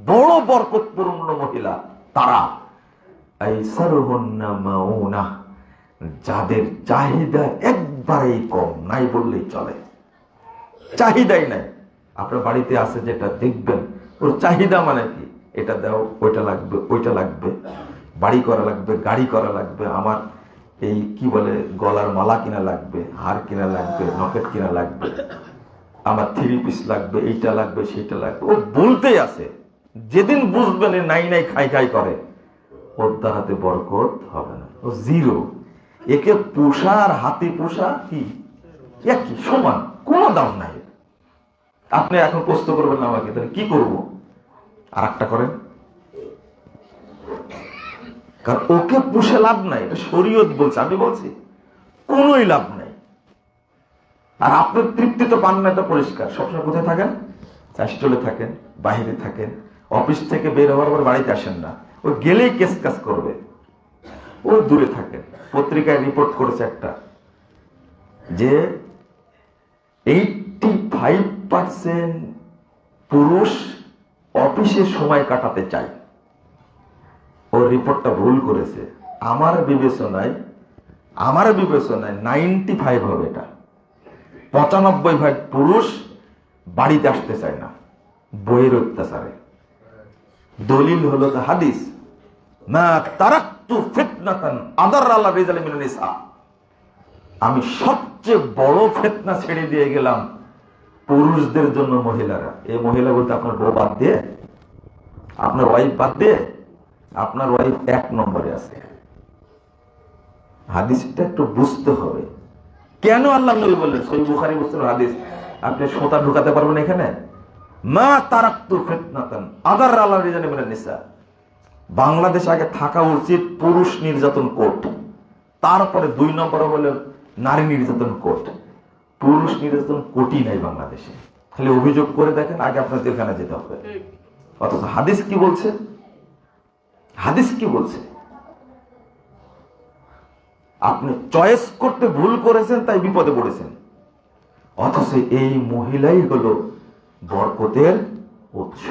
বড় বরকতপূর্ণ মহিলা তারা আইসারুহুন্না মাউনা, যাদের চাহিদা একবারেই কম, নাই বললেই চলে, চাহিদাই নাই। আপনার বাড়িতে আছে যেটা দেখবেন, ওর চাহিদা মানে কি? এটা দাও, ওইটা লাগবে, ওইটা লাগবে, বাড়ি করা লাগবে, গাড়ি করা লাগবে, আমার এই কি বলে গলার মালা কিনা লাগবে, হার কিনা লাগবে, নকেট কিনা লাগবে, আমার 3 পিস লাগবে, এইটা লাগবে, সেটা লাগবে। ও বলতেই আছে। যেদিন বুঝবেন নাই নাই খাই খাই করে, ওর দ্বারাতে বরকত হবে না, ও জিরো। একে পোষা আর হাতি পোষা কি একই সমান, কোনো দাম নাই। আপনি এখন প্রশ্ন করবেন না আমাকে, তাহলে কি করব? আর একটা করেন, কারণ ওকে পুষে লাভ নাই, এটা শরীয়ত বলছে, আমি বলছি কোনোই লাভ নাই। আর আপনার তৃপ্তি তো পান না, এটা পরিষ্কার। সবসময় কোথায় থাকেন? চাষটলে থাকেন, বাহিরে থাকেন, অফিস থেকে বের হওয়ার পর বাড়িতে আসেন না, ও গেলেই কেস কাজ করবে, ও দূরে থাকেন। পত্রিকায় রিপোর্ট করেছে একটা, যে 85% পুরুষ অফিসে সময় কাটাতে চায়। ও রিপোর্টটা ভুল করেছে। আমার বিবেচনায় 95 হবে এটা। 95% পুরুষ বাড়িতে আসতে চায় না, বইয়ের অত্যাচারে। দলিল হলো হাদিস, মা তারাকতু ফিতনাতান আদাররা আলা রিজালি মিনান নিসা, আমি সবচেয়ে বড় ফিতনা ছেড়ে দিয়ে গেলাম পুরুষদের জন্য মহিলারা। এই মহিলা বলতে আপনার বউ বাদ দিয়ে, আপনার ওয়াইফ বাদ দিয়ে, আপনার ওয়াইফ 1 নম্বরে আছে। হাদিসটা একটু বুঝতে হবে, কেন আল্লাহ নবী বললেন। সহিহ বুখারী মুসলিম হাদিস, আপনি সোতা ঢুকাতে পারবেন এখানে? মা তারাকতু ফিতনাতান আদাররা আলা রিজালি মিনান নিসা। বাংলাদেশ আগে থাকা উচিত পুরুষ নির্যাতন কোর্ট, তারপরে 2 নম্বরে হলো নারী নির্যাতন কোর্ট। পুরুষ নির্যাতন কোর্টই নাই বাংলাদেশে। খালি অভিযোগ করে দেখেন, আগে আপনার জেলখানা যেতে হবে। অথচ হাদিস কি বলছে? হাদিস কি বলছে? আপনি চয়েস করতে ভুল করেছেন, তাই বিপদে পড়েছেন। অথচ এই মহিলাই হলো বরকতের উৎস।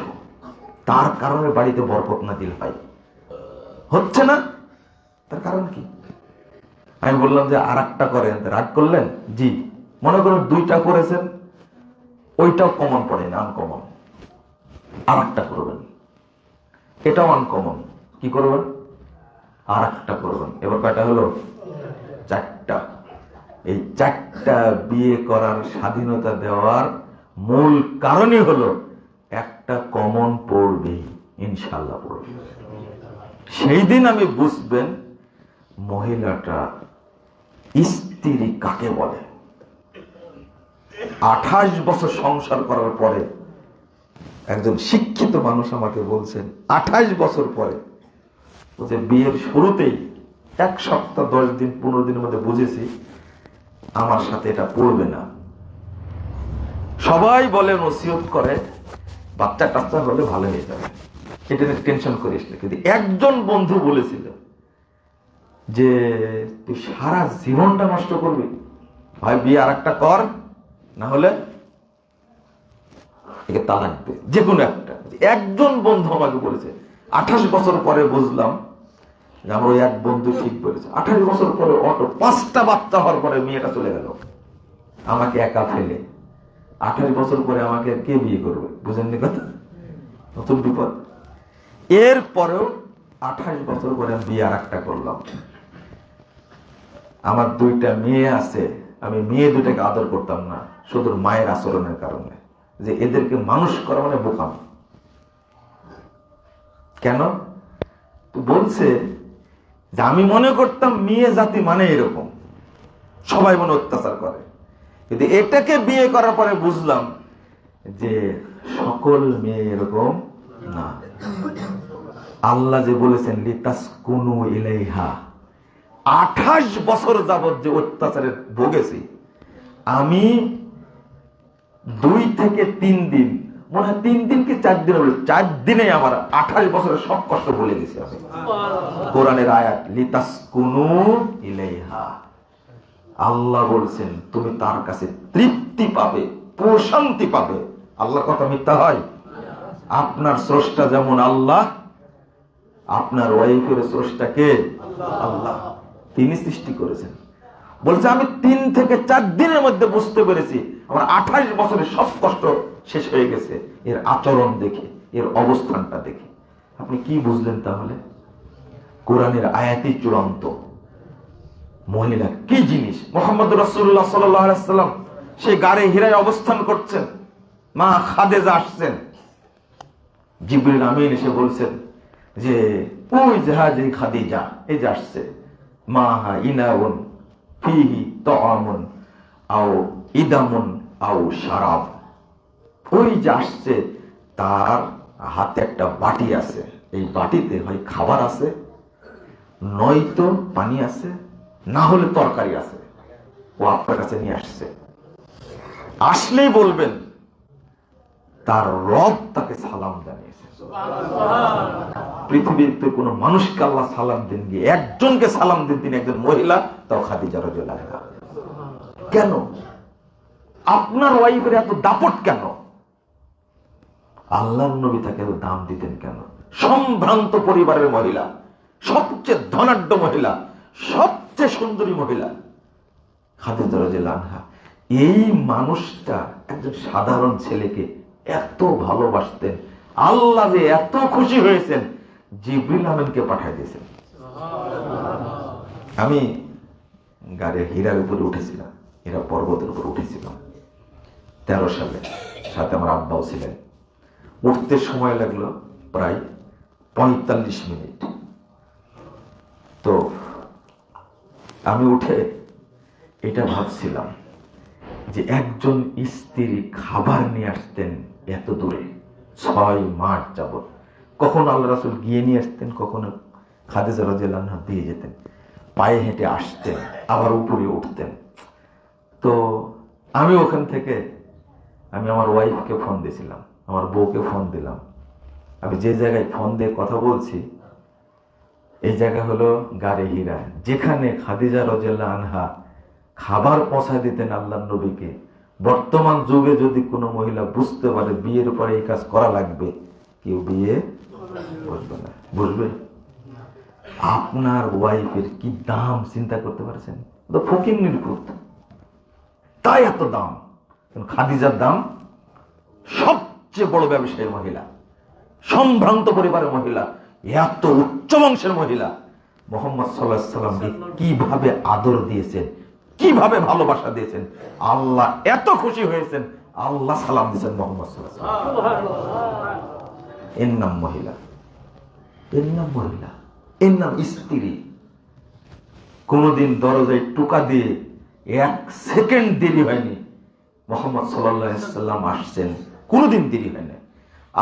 তার কারণে বাড়িতে বরকত নাজিল হয়। হচ্ছে না, তার কারণ কি? আমি বললাম যে আর একটা করেন, রাগ করলেন? জি। মনে করেন 2টা করেছেন, ওইটাও কমন পড়ে না, আনকমন। আর একটা করবেন, এটাও আনকমন, কি করবেন? আর একটা করবেন। এবার কয়টা হলো? 4টা। এই 4টা বিয়ে করার স্বাধীনতা দেওয়ার মূল কারণই হলো একটা কমন পড়বেই, ইনশাআল্লাহ পড়বে। সেই দিন আমি বুঝবেন মহিলাটা স্ত্রী কাকে বলে। 28 বছর সংসার করার পরে একজন শিক্ষিত মানুষ আমাকে বলছেন, 28 বছর পরে, যে বিয়ের শুরুতেই 1 সপ্তাহ 10 দিন 15 দিনের মধ্যে বুঝেছি আমার সাথে এটা পড়বে না। সবাই বলে, নসিহত করে, বাচ্চা টাচ্চা হলে ভালো হয়ে যাবে, এটা নিয়ে টেনশন করিস না। কিন্তু একজন বন্ধু বলেছিল যে তুই সারা জীবনটা নষ্ট করবি, ভাই বিয়ে আর একটা কর, না হলে একে তালাক দে, যে কোনো একটা। একজন বন্ধু আমাকে বলেছে। 28 বছর পরে বুঝলাম যে আমার ওই এক বন্ধু ঠিক বলেছে। 28 বছর পরে অটো 5টা বাচ্চা হওয়ার পরে মেয়েটা চলে গেল আমাকে একা ফেলে। 28 বছর পরে আমাকে কে বিয়ে করবে? বুঝেননি কথা? নতুন বিপদ। এরপরেও 28 বছর পরে আমি বিয়ে আর একটা করলাম। আমার 2টা মেয়ে আছে, আমি মেয়ে 2টাকে আদর করতাম না শুধু মায়ের আচরণের কারণে, যে এদেরকে মানুষ করা মানে বোকাম। কেন? বলছে যে আমি মনে করতাম মেয়ে জাতি মানে এরকম, সবাই মনে অত্যাচার করে, কিন্তু এটাকে বিয়ে করার পরে বুঝলাম যে সকল মেয়ে এরকম না। আল্লাহ যে বলেছেন লিতাসকুনু ইলাইহা, 28 বছর যাবত যে অত্যাচারে ভোগেছি আমি, 2 থেকে 3 দিন, মনে হয় 3 দিন কি 4 দিন হলো, 4 দিনে আমার 28 বছরের সব কষ্ট ভুলে গেছি আমি। কোরআনের আয়াত লিতাসকুনু ইলাইহা, আল্লাহ বলছেন তুমি তার কাছে তৃপ্তি পাবে, প্রশান্তি পাবে। আল্লাহর কথা মিথ্যা হয়? আপনার স্রষ্টা যেমন আল্লাহ, আপনার ওয়াইফের স্রষ্টা কে? আল্লাহ। তিনি সৃষ্টি করেছেন। বলছে আমি 3 থেকে 4 দিনের মধ্যে বুঝতে পেরেছি আমার 28 বছরের সব কষ্ট শেষ হয়ে গেছে এর আচরণ দেখে, এর অবস্থানটা দেখে। আপনি কি বুঝলেন তাহলে? কোরআনের আয়াতই চূড়ান্ত। মহিলা কি জিনিস? মুহাম্মদ রাসূলুল্লাহ সাল্লাল্লাহু আলাইহি ওয়াসাল্লাম সেই গারে হিরায় অবস্থান করছেন, মা খাদিজা আসছেন, জিবরিল আমিন এসে বলছেন যে ওই জাহাজে খাদিজা এই যে আসছে, মাহা ইনাউন ফিহি তাআমুন আও ইদামুন আও শারাব, ওই যে আসছে তার হাতে একটা বাটি আছে, এই বাটিতে হয় খাবার আছে, নয়তো পানি আছে, না হলে তরকারি আছে, ও আপনার কাছে নিয়ে আসছে। আসলেই বলবেন তার রব তাকে সালাম জানিয়েছে। পৃথিবীতে কোন মানুষকে আল্লাহ সালাম দেন গিয়ে একজনকে সালাম দেন, তিনি একজন মহিলা, তাও খাদিজা রাদিয়াল্লাহু আনহা। কেন আপনার ওয়াইফের এত দাপট? কেন আল্লাহর নবী তাকে এত দাম দিতেন? কেন? সম্ভ্রান্ত পরিবারের মহিলা, সবচেয়ে ধনাঢ্য মহিলা, সবচেয়ে সুন্দরী মহিলা খাদিজা রাদিয়াল্লাহু আনহা। এই মানুষটা একজন সাধারণ ছেলেকে এত ভালোবাসতেন, আল্লাহ যে এত খুশি হয়েছেন জিবরিল আমিনকে পাঠিয়ে দিয়েছেন। আমি গাড়ি হীরার উপরে উঠেছিলাম, হীরা পর্বতের উপরে উঠেছিলাম 13 সালে, সাথে আমার আব্বাও ছিলেন। উঠতে সময় লাগলো প্রায় 45 মিনিট। তো আমি উঠে এটা ভাবছিলাম যে একজন স্ত্রী খাবার নিয়ে আসতেন এত দূরে 6 মাস যাবত, কখনো আল্লাহ রাসূল গিয়ে নিয়ে আসতেন, কখনো খাদিজা রাদিয়াল্লাহু আনহা দিয়ে যেতেন, পায়ে হেঁটে আসতেন, আবার উপরে উঠতেন। তো আমি ওখান থেকে আমি আমার ওয়াইফকে ফোন দিয়েছিলাম, আমার বউকে ফোন দিলাম। আমি যে জায়গায় ফোন দিয়ে কথা বলছি এই জায়গা হলো গারে হীরা, যেখানে খাদিজা রাদিয়াল্লাহু আনহা খাবার পৌঁছায় দিতেন আল্লাহর নবীকে। বর্তমান যুগে যদি কোনো মহিলা বুঝতে পারে বিয়ের পরে এই কাজ করা লাগবে, কেউ বিয়ে বসবে না। বুঝবে? আপনার ওয়াইফের কি দাম চিন্তা করতে পারছেন? তো ফকির নির্কুত, তাই এত দাম। খাদিজার দাম সবচেয়ে বড় ব্যবসায়ী মহিলা, সম্ভ্রান্ত পরিবারের মহিলা, এত উচ্চ বংশের মহিলা। মুহাম্মদ সাল্লাল্লাহু আলাইহি সাল্লামকে কিভাবে আদর দিয়েছেন, কিভাবে ভালোবাসা দিয়েছেন, আল্লাহ এত খুশি হয়েছেন, আল্লাহ সালাম দিয়েছেন মুহাম্মদ সাল্লাল্লাহু আলাইহি ওয়াসাল্লাম। এর নাম মহিলা, এর নাম মহিলা, এর নাম স্ত্রী। কোনদিন দরজায় টোকা দিয়ে 1 সেকেন্ড দেরি হয়নি, মুহাম্মদ সাল্লাল্লাহু আলাইহি সাল্লাম আসছেন, কোনদিন দেরি হয়নি।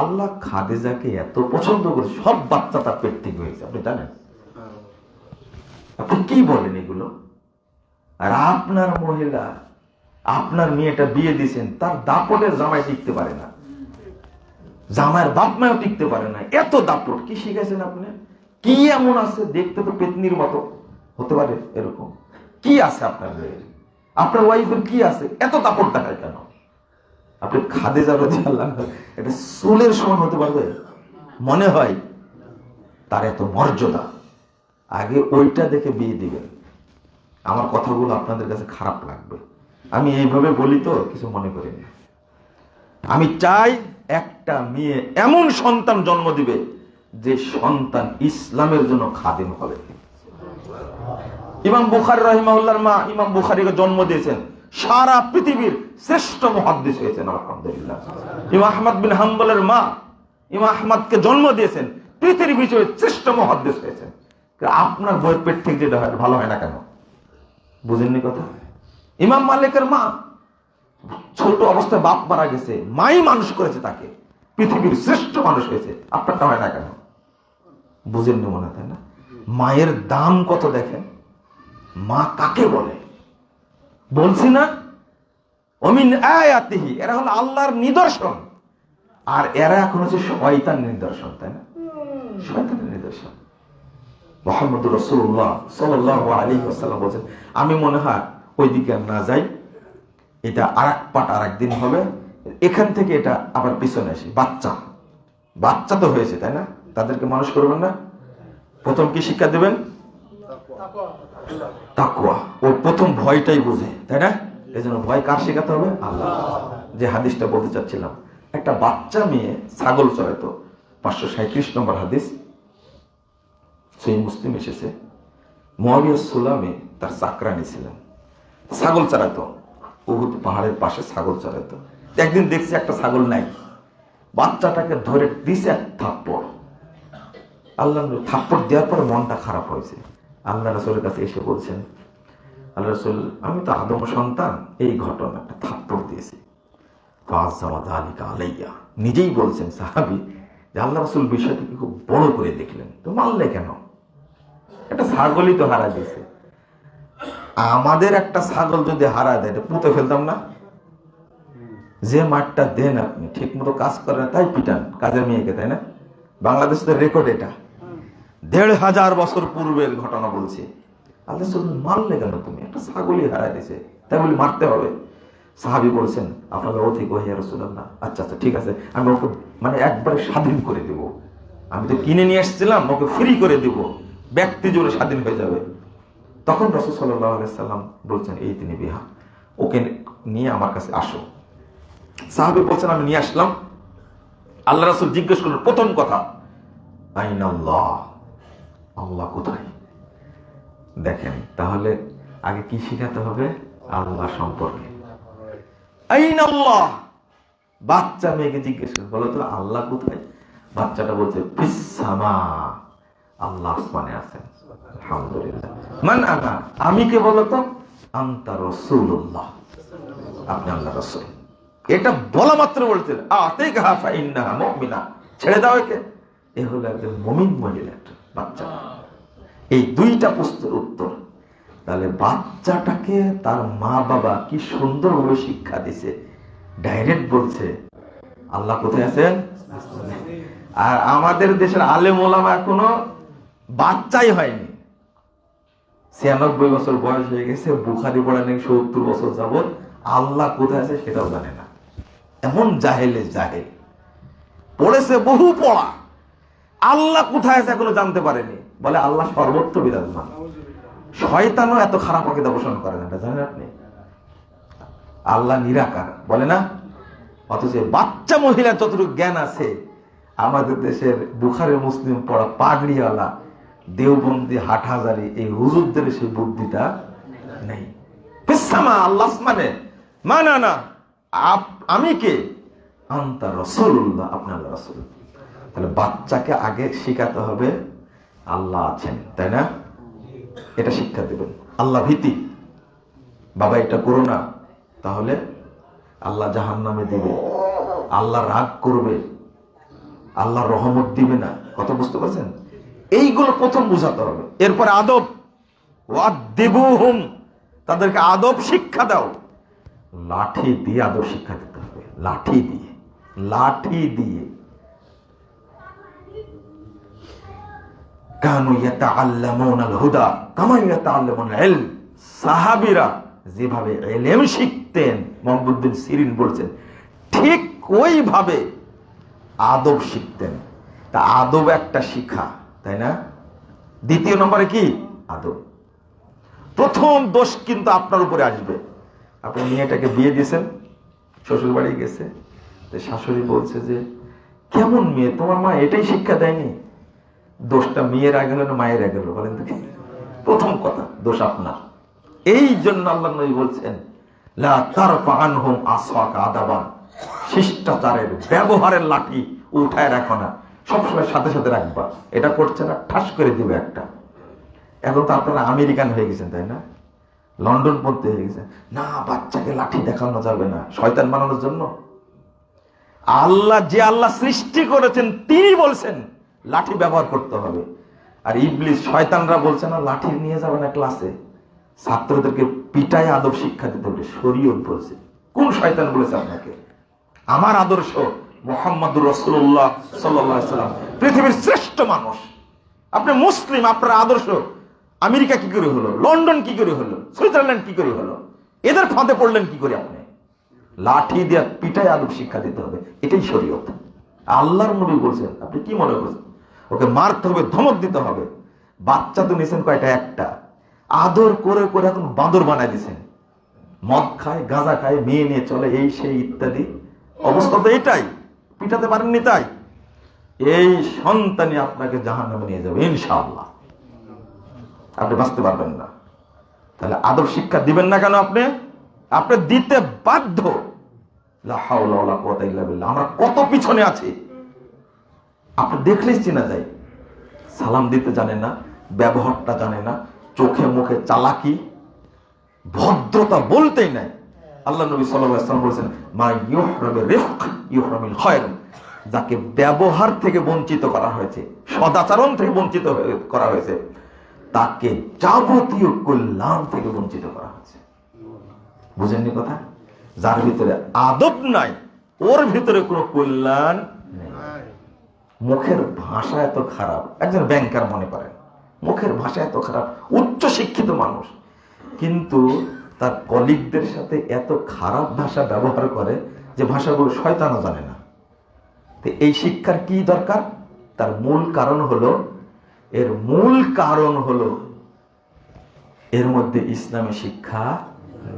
আল্লাহ খাদিজাকে এত পছন্দ করে, সব বাচ্চা তার পেট থেকে হয়েছে, আপনি জানেন? আপনি কি বলেন এগুলো? আর আপনার মহিলা, আপনার মেয়েটা বিয়ে দিয়েছেন, তার দাপটের জামাই টিকতে পারে না, জামাইয়ের বাপ মাও টিকতে পারে না, এত দাপট। কি শিখেছেন আপনি? কি এমন আছে? দেখতে তো পেতনির মতো, হতে পারে এরকম? কি আছে আপনার মেয়ের, আপনার ওয়াইফের কি আছে? এত দাপট দেখায় কেন? আপনি খাদিজা রাদিয়াল্লাহু আনহা এটা চুলের সমান হতে পারবে? মনে হয় তার এত মর্যাদা। আগে ওইটা দেখে বিয়ে দিবেন। আমার কথাগুলো আপনাদের কাছে খারাপ লাগবে, আমি এইভাবে বলি তো কিছু মনে করি না। আমি চাই একটা মেয়ে এমন সন্তান জন্ম দিবে যে সন্তান ইসলামের জন্য খাদিম হবে। ইমাম বুখারী রাহিমাহুল্লাহর মা ইমাম বুখারীকে জন্ম দিয়েছেন, সারা পৃথিবীর শ্রেষ্ঠ মুহাদ্দিস হয়েছেন আলহামদুলিল্লাহ। ইমাম আহমদ বিন হাম্বলের মা ইমাম আহমদকে জন্ম দিয়েছেন, পৃথিবীর বিষয়ে শ্রেষ্ঠ মুহাদ্দিস হয়েছেন। আপনার বইয়ের পেট থেকে যেটা হয় ভালো হয় না কেন? বুঝেননি কথা? ইমাম মালিকের মা ছোট অবস্থায় বাপ মারা গেছে, মাই মানুষ করেছে তাকে, পৃথিবীর শ্রেষ্ঠ মানুষ হয়েছে, আপনারটা হয় না কেন? বুঝেননি মনে হয় না? মায়ের দাম কত দেখেন। মা কাকে বলে বলছি না? ওমিন আয়াতিহি, এরা হলো আল্লাহর নিদর্শন, আর এরা এখন হচ্ছে শয়তানের নিদর্শন, তাই না? শয়তানের নিদর্শন। মুহাম্মদুর রাসূলুল্লাহ সাল্লাল্লাহু আলাইহি ওয়াসাল্লাম বলেন, আমি মনে হয় ওইদিকে না যাই, এটা আরেক পাঠ আরেকদিন হবে, এখান থেকে এটা আবার পিছনে আসি। বাচ্চা তো হয়েছে, তাই না? তাদেরকে মানুষ করবেন না? প্রথম কি শিক্ষা দেবেন? তাকওয়া। ও প্রথম ভয়টাই বুঝে, তাই না? এই জন্য ভয় কার শেখাতে হবে? আল্লাহ। যে হাদিসটা বলতে চাচ্ছিলাম, একটা বাচ্চা মেয়ে ছাগল চড়াইতো, 537 নম্বর হাদিস, সেই মুসলিম এসেছে। মুআবিয়া সুলামি তার চাকরানি ছিলেন, ছাগল চড়াইতো, উহুদ পাহাড়ের পাশে ছাগল চড়াইতো। একদিন দেখছি একটা ছাগল নাই, বাচ্চাটাকে ধরে দিছে এক থাপ্পড়। আল্লাহ থাপ্পড় দেওয়ার পরে মনটা খারাপ হয়েছে, আল্লাহ রাসূলের কাছে এসে বলছেন, আল্লাহ রাসূল, আমি তো আদম সন্তান, এই ঘটনা একটা থাপ্পড় দিয়েছি। আলাইয়া, নিজেই বলছেন সাহাবী যে আল্লাহ রাসূল বিষয়টিকে খুব বড় করে দেখলেন, তো মারলে কেন? একটা ছাগলই তো হারা দিয়েছে। আমাদের একটা ছাগল যদি হারা দেয়, এটা পুঁতে ফেলতাম না? যে মাঠটা দেন আপনি, ঠিক মতো কাজ করেন না, তাই পিটান কাজের মেয়েকে, তাই না? বাংলাদেশের রেকর্ড এটা, 1500 বছর পূর্বের ঘটনা বলছি। আল্লাহ মারলে কেন তুমি? একটা ছাগলই হারাই দিয়েছে, তাই বলি মারতে হবে? সাহাবী বলছেন, আপনারা অধিক ইয়া রাসূলুল্লাহ, আচ্ছা আচ্ছা ঠিক আছে, আমি ওকে মানে একবারে স্বাধীন করে দেব, আমি তো কিনে নিয়ে এসেছিলাম, ওকে ফ্রি করে দেব, ব্যক্তি জোরে স্বাধীন হয়ে যাবে। তখন রাসূল সাল্লাল্লাহু আলাইহি সাল্লাম বলছেন, এই তিনি বিহা, ওকে নিয়ে আমার কাছে আসো। সাহাবী বলছেন, আমি নিয়ে আসলাম। আল্লাহ রাসূল জিজ্ঞেস করলেন প্রথম কথা, আইনাল্লাহ, আল্লাহ কোথায়? দেখেন তাহলে আগে কি শিখাতে হবে? আল্লাহ সম্পর্কে। আইনাল্লাহ, বাচ্চা মেয়েকে জিজ্ঞেস করে, বলো তো আল্লাহ কোথায়? বাচ্চাটা বলছে ফিস সামা, আল্লাহ আসমানে আছেন। আলহামদুলিল্লাহ। মান আনা, আমি কে বলো তো? আনতা রাসূলুল্লাহ, আপনি আল্লাহ রাসূল। এটা বলা মাত্র বলছেন আতিকা ফা ইন্নাহা মুমিনা, ছেড়ে দাও একে, এ হলো একজন মুমিন মহিলা, একটা বাচ্চা। এই দুইটা প্রশ্নের উত্তর। তাহলে বাচ্চাটাকে তার মা বাবা কি সুন্দরভাবে শিক্ষা দিছে, ডাইরেক্ট বলছে আল্লাহ কোথায় আছেন। আর আমাদের দেশের আলেম ওলামা এখনো বাচ্চাই হয়নি, 96 বছর বয়স হয়ে গেছে, বুখারি পড়া নেই 70 বছর যাবত, আল্লাহ কোথায় আছে সেটাও জানে না। এমন জাহেলে জাহেল, পড়েছে বহু পড়া, আল্লাহ কোথায় আছে এখনো জানতে পারেনি। বলে আল্লাহ সর্বত্র বিরাজমান। শয়তানও এত খারাপ আকীদা পোষণ করে না, এটা জানেন আপনি? আল্লাহ নিরাকার বলে না, অথচ বাচ্চা মহিলা যতটুকু জ্ঞান আছে, আমাদের দেশের বুখারী মুসলিম পড়া পাগড়িওয়ালা দেওবন্দি হাটহাজারি এই হুজুরদের সেই বুদ্ধিটা নেই। আল্লাহ মানে মানা না, আমি কে? আনতা রাসূলুল্লাহ, আপনার রাসূল। তাহলে বাচ্চাকে আগে শিখাতে হবে আল্লাহ আছেন, তাই না? এটা শিক্ষা দেবেন। আল্লাহ ভীতি, বাবা এটা করো না, তাহলে আল্লাহ জাহান্নামে দিবে, আল্লাহ রাগ করবে, আল্লাহ রহমত দিবে না। কথা বুঝতে পারছেন? এইগুলো প্রথম বুঝাতে হবে। এরপরে আদব, ওয়াদ্দিবুহুম, তাদেরকে আদব শিক্ষা দাও। লাঠি দিয়ে আদব শিক্ষা দিতে হবে, লাঠি দিয়ে, লাঠি দিয়ে। কানু ইয়াতাআল্লামুনাল হুদা কামা ইয়াতাআল্লামুল ইলম, সাহাবীরা যেভাবে ইলম শিখতেন, মুহাম্মদ বিন সিরিন বলছেন, ঠিক ওইভাবে আদব শিখতেন। তা আদব একটা শিক্ষা, তাই না? দ্বিতীয় নম্বরে কি? আদব। প্রথম দোষ কিন্তু আপনার উপরে আসবে। আপনি মেয়েটাকে বিয়ে দিয়েছেন, শ্বশুর বাড়ি গেছে, শাশুড়ি বলছে যে কেমন মেয়ে, তোমার মা এটাই শিক্ষা দেয়নি। দোষটা মেয়ের আগে হলো না মায়ের আগে হলো? বলেন তো। প্রথম কথা, দোষ আপনার। এই জন্য আল্লাহ নবী বলছেন লা তারফা আনহুম আসাকা আদাবান, শিষ্টাচারের ব্যবহারের লাঠি উঠায় রাখো না, সবসময় সাথে সাথে রাখবা। এটা করছে না, ঠাস করে দিবে একটা। এখন তো আপনারা আমেরিকান হয়ে গেছেন, তাই না? লন্ডন পড়তে হয়ে গেছে, না বাচ্চাকে লাঠি দেখানো যাবে না, শয়তান বানানোর জন্য। আল্লাহ যে আল্লাহ সৃষ্টি করেছেন তিনি বলছেন লাঠি ব্যবহার করতে হবে। আর ইবলিস শয়তানরা বলছে না লাঠি নিয়ে যাবে না ক্লাসে, ছাত্রদেরকে পিটায় আদব শিক্ষা দিতে হবে। শরীয়ত বলছে। কোন শয়তান বলেছে আপনাকে? আমার আদর্শ মুহাম্মদুর রাসূলুল্লাহ সাল্লাল্লাহু আলাইহি ওয়াসাল্লাম পৃথিবীর শ্রেষ্ঠ মানুষ। আপনি মুসলিম, আপনার আদর্শ আমেরিকা কি করে হলো, লন্ডন কি করে হলো, সুইজারল্যান্ড কি করে হলো? এদের ফাঁদে পড়লেন কি করে আপনি? লাঠি দিয়ে পিটায় আদব শিক্ষা দিতে হবে, এটাই শরীয়ত। আল্লাহর নবী বলছেন, আপনি কি মনে করছেন? ওকে মারতে হবে, ধমক দিতে হবে। বাচ্চা তো নিছেন কয়টা? একটা। আদর করে করে এখন বাঁদর বানায় দিছেন। মদ খায়, গাঁজা খায়, মেয়ে নিয়ে চলে, এই সেই ইত্যাদি অবস্থা তো এটাই। পিটাতে পারেননি, তাই এই সন্তানই আপনাকে জাহান্নামে নিয়ে যাবে ইনশাআল্লাহ। আপনি বাঁচতে পারবেন না। তাহলে আদব শিক্ষা দিবেন না কেন? আপনি আপনি দিতে বাধ্য। লা হাওলা ওয়ালা কুওয়াতা ইল্লা বিল্লাহ। আমরা কত পিছনে আছি, আপনি দেখলেই চেনা যায়। সালাম দিতে জানে না, ব্যবহারটা জানে না, চোখে মুখে চালাকি, ভদ্রতা বলতেই নাই। আল্লাহ নবী সাল্লাল্লাহু আলাইহি ওয়াসাল্লাম বলেছেন মা ইউহরামু রিফক ইউহরামুল খায়র, যাকে ব্যবহার থেকে বঞ্চিত করা হয়েছে, সদাচরণ থেকে বঞ্চিত করা হয়েছে, তাকে যাবতীয় কল্যাণ থেকে বঞ্চিত করা হয়েছে। বুঝেননি কথা? যার ভিতরে আদব নাই, ওর ভিতরে কোনো কল্যাণ নেই। মুখের ভাষা এত খারাপ, একজন ব্যাংকার মনে করেন, মুখের ভাষা এত খারাপ, উচ্চ শিক্ষিত মানুষ, কিন্তু তার কলিগদের সাথে এত খারাপ ভাষা ব্যবহার করে যে ভাষাগুলো শয়তানও জানে না। তো এই শিক্ষার কি দরকার? তার মূল কারণ হলো, এর মধ্যে ইসলামী শিক্ষা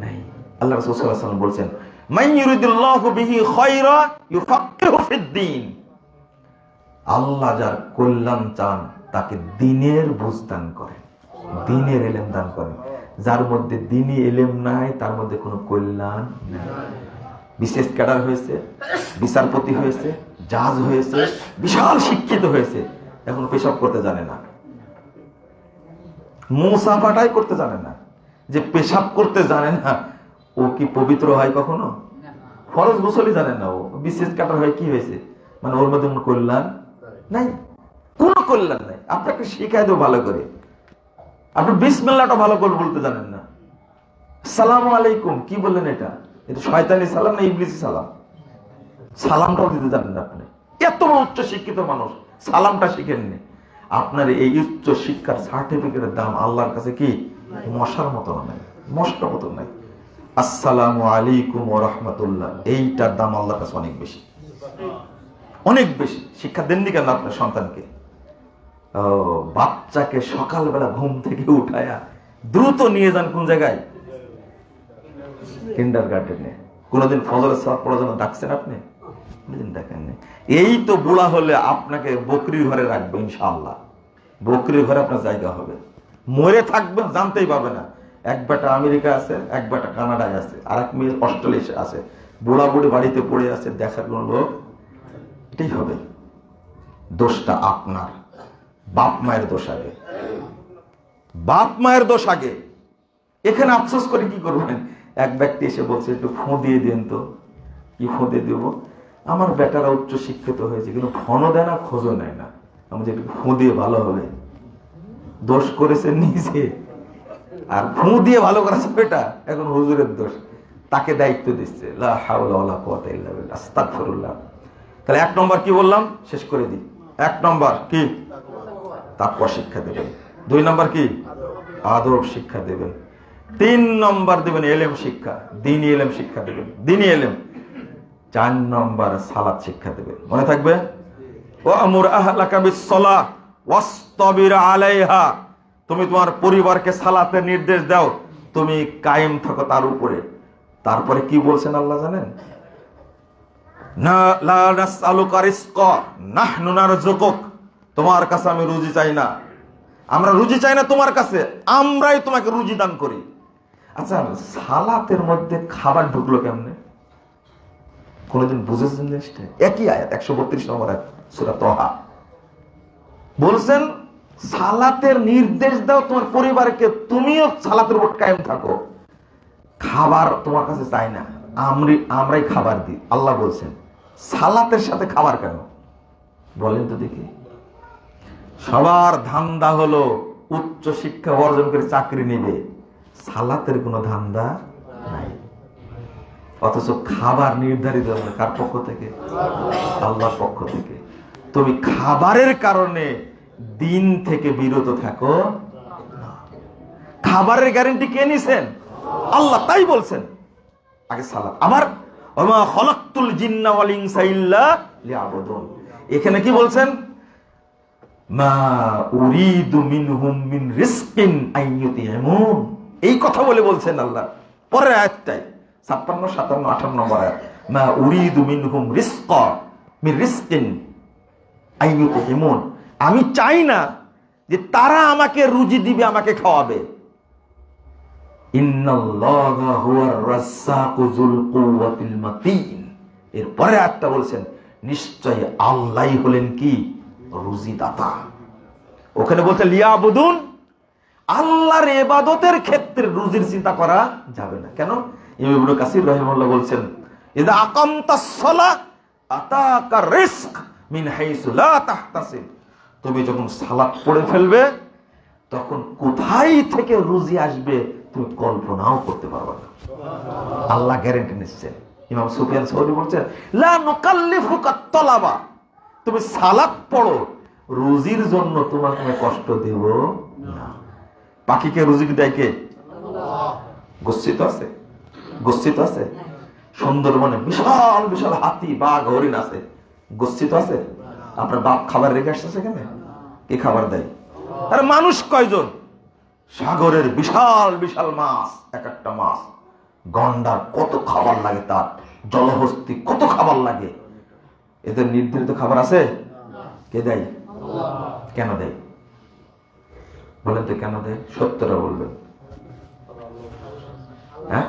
নাই। আল্লাহ রাসূল সাল্লাল্লাহু আলাইহি ওয়াসাল্লাম বলেছেন মান ইউরিদুল্লাহু বিহি খায়রা ইউফাক্কিহু ফিদ-দ্বীন, আল্লাহ যার কল্যাণ চান তাকে দ্বীনের বুঝ দান করেন, দ্বীনের ইলম দান করেন। যার মধ্যে দ্বীনি ইলম নাই তার মধ্যে কোনো কল্যাণ নাই। বিশেষ ক্যাডার হয়েছে, বিচারপতি হয়েছে, জাজ হয়েছে, বিশাল শিক্ষিত হয়েছে, এখন পেশাব করতে জানে না, মুসাফাটাই করতে জানে না। যে পেশাব করতে জানে না ও কি পবিত্র হয় কখনো? ফরজ গোসলই জানে না ও, বিশেষ ক্যাডার হয়, কি হয়েছে? মানে ওর মধ্যে কোনো কল্যাণ নাই, কোনো কল্যাণ নাই। আপনাকে শিখাই দেবো ভালো করে, আপনি বিসমিল্লাহটা ভালো করে বলতে জানেন না। সালামু আলাইকুম কি বললেন? এটা শয়তানি সালাম না ইবলিসি সালাম? সালামটাও দিতে জানেন না আপনি। এত বড় উচ্চ শিক্ষিত মানুষ সালামটা শিখেননি। আপনার এই উচ্চ শিক্ষার সার্টিফিকেটের দাম আল্লাহর কাছে কি মশার মতো নাই, মশার মতো নাই। আসসালামু আলাইকুম ওয়া রাহমাতুল্লাহ, এইটার দাম আল্লাহর কাছে অনেক বেশি, অনেক বেশি। শিক্ষা দেননি কেন আপনার সন্তানকে? বাচ্চাকে সকালবেলা ঘুম থেকে উঠায়া দ্রুত নিয়ে যান কোন জায়গায়? কিন্ডারগার্টেনে। কোনদিন ফজরের সালাত পড়ার জন্য ডাকছেন আপনি? দেখেননি। এই তো বুড়া হলে আপনাকে বকরির ঘরে রাখবে ইনশাআল্লাহ, বকরির ঘরে আপনার জায়গা হবে। মরে থাকবেন জানতেই পারবে না। এক বেটা আমেরিকা আছে, এক বেটা কানাডায় আছে, আর এক মেয়ে অস্ট্রেলিয়া আছে। বুড়া বুড়ি বাড়িতে পড়ে আছে, দেখার কোন লোক। এটাই হবে। দোষটা আপনার, বাপ মায়ের দোষ আগে, বাপ মায়ের দোষ আগে। এখানে আফসোস করে কি করবেন? এক ব্যক্তি এসে বলছে একটু ফোঁ দিয়ে দেন তো। কি ফোঁ দিয়ে দেবো? আমার বেটারা উচ্চ শিক্ষিত হয়েছে কিন্তু ফোনও দেয় না, খোঁজও নেয় না। আমি যে একটু ফোঁ দিয়ে ভালো হবে। দোষ করেছে নিজে, আর ফোঁ দিয়ে ভালো করেছে বেটা, এখন হুজুরের দোষ। তাকে দায়িত্ব দিচ্ছে। লা হাওলা ওয়ালা কুওয়াতা ইল্লা বিল্লাহ, আস্তাগফিরুল্লাহ। তাহলে এক নম্বর কি বললাম? শেষ করে দিই। এক নম্বর কি? তাকওয়া শিক্ষা দেবেন। দুই নম্বর কি? আদব শিক্ষা দেবেন। তিন নম্বর দেবেন এলেম শিক্ষা, দ্বীনি এলেম শিক্ষা দেবেন, দ্বীনি এলেম। চার নম্বর সালাত শিক্ষা দেবেন। মনে থাকবে? ওয়ামুর আহলাকা বিস-সালাহ ওয়াসতাবির আলাইহা। তুমি তোমার পরিবারকে সালাতের নির্দেশ দাও, তুমি কায়েম থাকো তার উপরে। তারপরে কি বলছেন আল্লাহ জানেন? না লা নাসআলুকা রিজকা নাহনু নারযুকুক। তোমার কাছে আমি রুজি চাই না, আমরা রুজি চাই না তোমার কাছে, আমরাই তোমাকে রুজি দান করি। আচ্ছা, সালাতের মধ্যে খাবার ঢুকলো কেমনে? কোনদিন বুঝেছেন জিনিসটা? একই আয়াত, 132 নম্বর আয়াত সূরা তাহা। বলছেন সালাতের নির্দেশ দাও তোমার পরিবারকে, তুমিও সালাতের উপর কায়েম থাকো। খাবার তোমার কাছে চাই না, আমরাই খাবার দিই। আল্লাহ বলছেন সালাতের সাথে খাবার কেন বলেন তো দেখি? সবার ধান্দা হলো উচ্চ শিক্ষা অর্জন করে চাকরি নেবে, সালাতের কোনো ধান্দা নাই। অথচ খাবার নির্ধারিত কার পক্ষ থেকে? আল্লাহর পক্ষ থেকে। তুমি খাবারের কারণে দিন থেকে বিরত থাকো। খাবারের গ্যারান্টি কে নিছেন? আল্লাহ। তাই বলছেন আগে সালাত। আবার ওমা খলাকতুল জিন্না ওয়াল ইনসা ইল্লা লিয়াবুদুন। এখানে কি বলছেন? মা উরিদু মিনহুম মিন রিজকিন আইয়ুতিমুন। এই কথা বলে বলছেন আল্লাহ। পরের আয়াতটাই 56, 57, 58 নম্বর আয়াত। মা উরিদু মিনহুম রিজকা মিন রিজকিন আইয়ুতিমুন। আমি চাই না যে তারা আমাকে রুজি দিবে, আমাকে খাওয়াবে। ইন্নাল্লাহা হুয়ার রাজ্জাকু যুল কুওয়াতিল মাতিন। এর পরে আয়াতটা বলছেন নিশ্চয় আল্লাহই হলেন কি? রুজি দাতা। ওখানে বলছে লিয়াবুদুন, আল্লাহর ইবাদতের ক্ষেত্রে রুজির চিন্তা করা যাবে না। কেন? ইমাম ইবনে কাসির রাহিমাহুল্লাহ বলছেন ইযা আকামতাস সালাহ আতাকা রিজক মিন হাইসু লা তাহতাসিব। তুমি যখন সালাত পড়ে ফেলবে তখন কোথায় থেকে রুজি আসবে তুমি কল্পনাও করতে পারবে না। আল্লাহ গ্যারান্টি নিচ্ছেন। ইমাম সুফিয়ান সাউরি বলছেন লা নুকাল্লিফুকা তালাবা। তুমি সালাত পড়ো, রুজির জন্য তোমাকে কষ্ট দেব না। পাখিকে রুজি দেয় কে? আল্লাহ। গচ্ছিত আছে? গচ্ছিত আছে? সুন্দরবনে বিশাল বিশাল হাতি, বাঘ, হরিণ আছে, গচ্ছিত আছে? আপনার বাপ খাবার রেখে আসছে সেখানে? কে খাবার দেয়? আরে মানুষ কয়জন? সাগরের বিশাল বিশাল মাছ, এক একটা মাছ, গন্ডার কত খাবার লাগে, তার জলহস্তি কত খাবার লাগে। এদের নির্ধারিত খাবার আছে? কে দেয়? কেন দেয় বলেন তো? কেন দেয়? সত্যটা বলবেন। হ্যাঁ,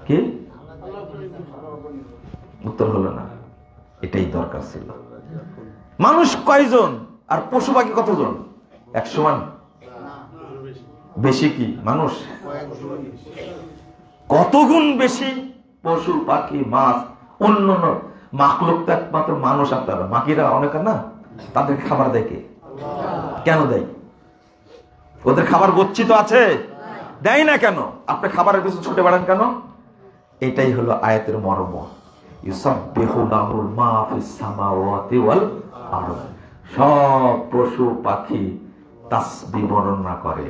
কি উত্তর হলো না? এটাই দরকার ছিল। মানুষ কয়জন আর পশু পাখি কতজন? 100 মান? বেশি কি মানুষ? কত গুণ বেশি পশু পাখি মাছ অন্য মাখলুক তো একমাত্র মানুষ। আপনারা বাকিরা অনেক না, তাদের খাবার দেয় কে? কেন দেয়? ওদের খাবার গচ্ছিত আছে? দেয় না কেন? আপনি খাবারের পিছনে ছুটে বেড়ান কেন? এটাই হলো আয়াতের মর্ম। ইউসাব্বিহু লাহুল মা ফিস সামাওয়াতি ওয়াল আরদ। সব পশু পাখি তাসবিহ বর্ণনা করে,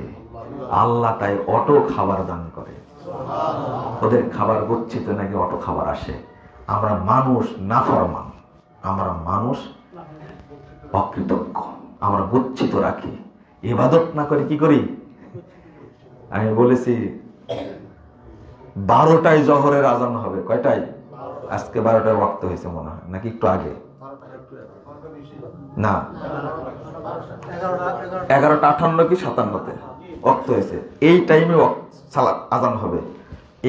আল্লাহ তাই অটো খাবার দান করে। ওদের খাবার গচ্ছিত নাকি অটো খাবার আসে। আমরা মানুষ নাফরমান, আমরা মানুষ অকৃতজ্ঞ, আমরা গচ্ছিত রাখি, ইবাদত না করে কি করি। আমি বলেছি 12টায় জোহরের আজান হবে, কয়টায়? আজকে 12টায় ওয়াক্ত হয়েছে মনে হয়, নাকি একটু আগে? না, 11:58 কি 57-তে ওয়াক্ত হয়েছে। এই টাইমে সালাত আজান হবে,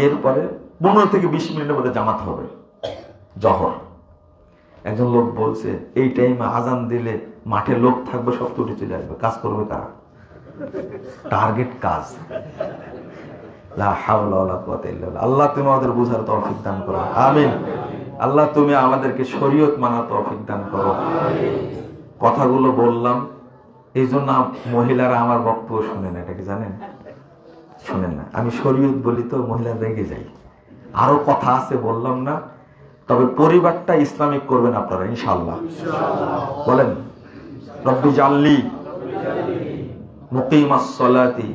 এরপরে 15 থেকে 20 মিনিটের মধ্যে জামাত হবে জোহর। একজন লোক বলছে এই টাইমে আজান দিলে মাঠে লোক থাকবে, সব ছুটে চলে আসবে, কাজ করবে কারা? টার্গেট কাজ। লা হাওলা ওয়ালা কুওয়াতা ইল্লা বিল্লাহ। আল্লাহ তুমি আমাদের বুঝার তৌফিক দান করো, আমিন। আল্লাহ তুমি আমাদেরকে শরীয়ত মানার তৌফিক দান করো। কথাগুলো বললাম এই জন্য মহিলারা আমার বক্তব্য শুনে না, এটা কি জানেন? শুনেন না। আমি শরীয়ত বলি তো মহিলারা রেগে যায়। আরো কথা আছে বললাম না, তবে পরিবারটা ইসলামিক করবেন আপনারা ইনশাআল্লাহ। বলেন রব্বি জাল্লি মুকিমাস সালাতি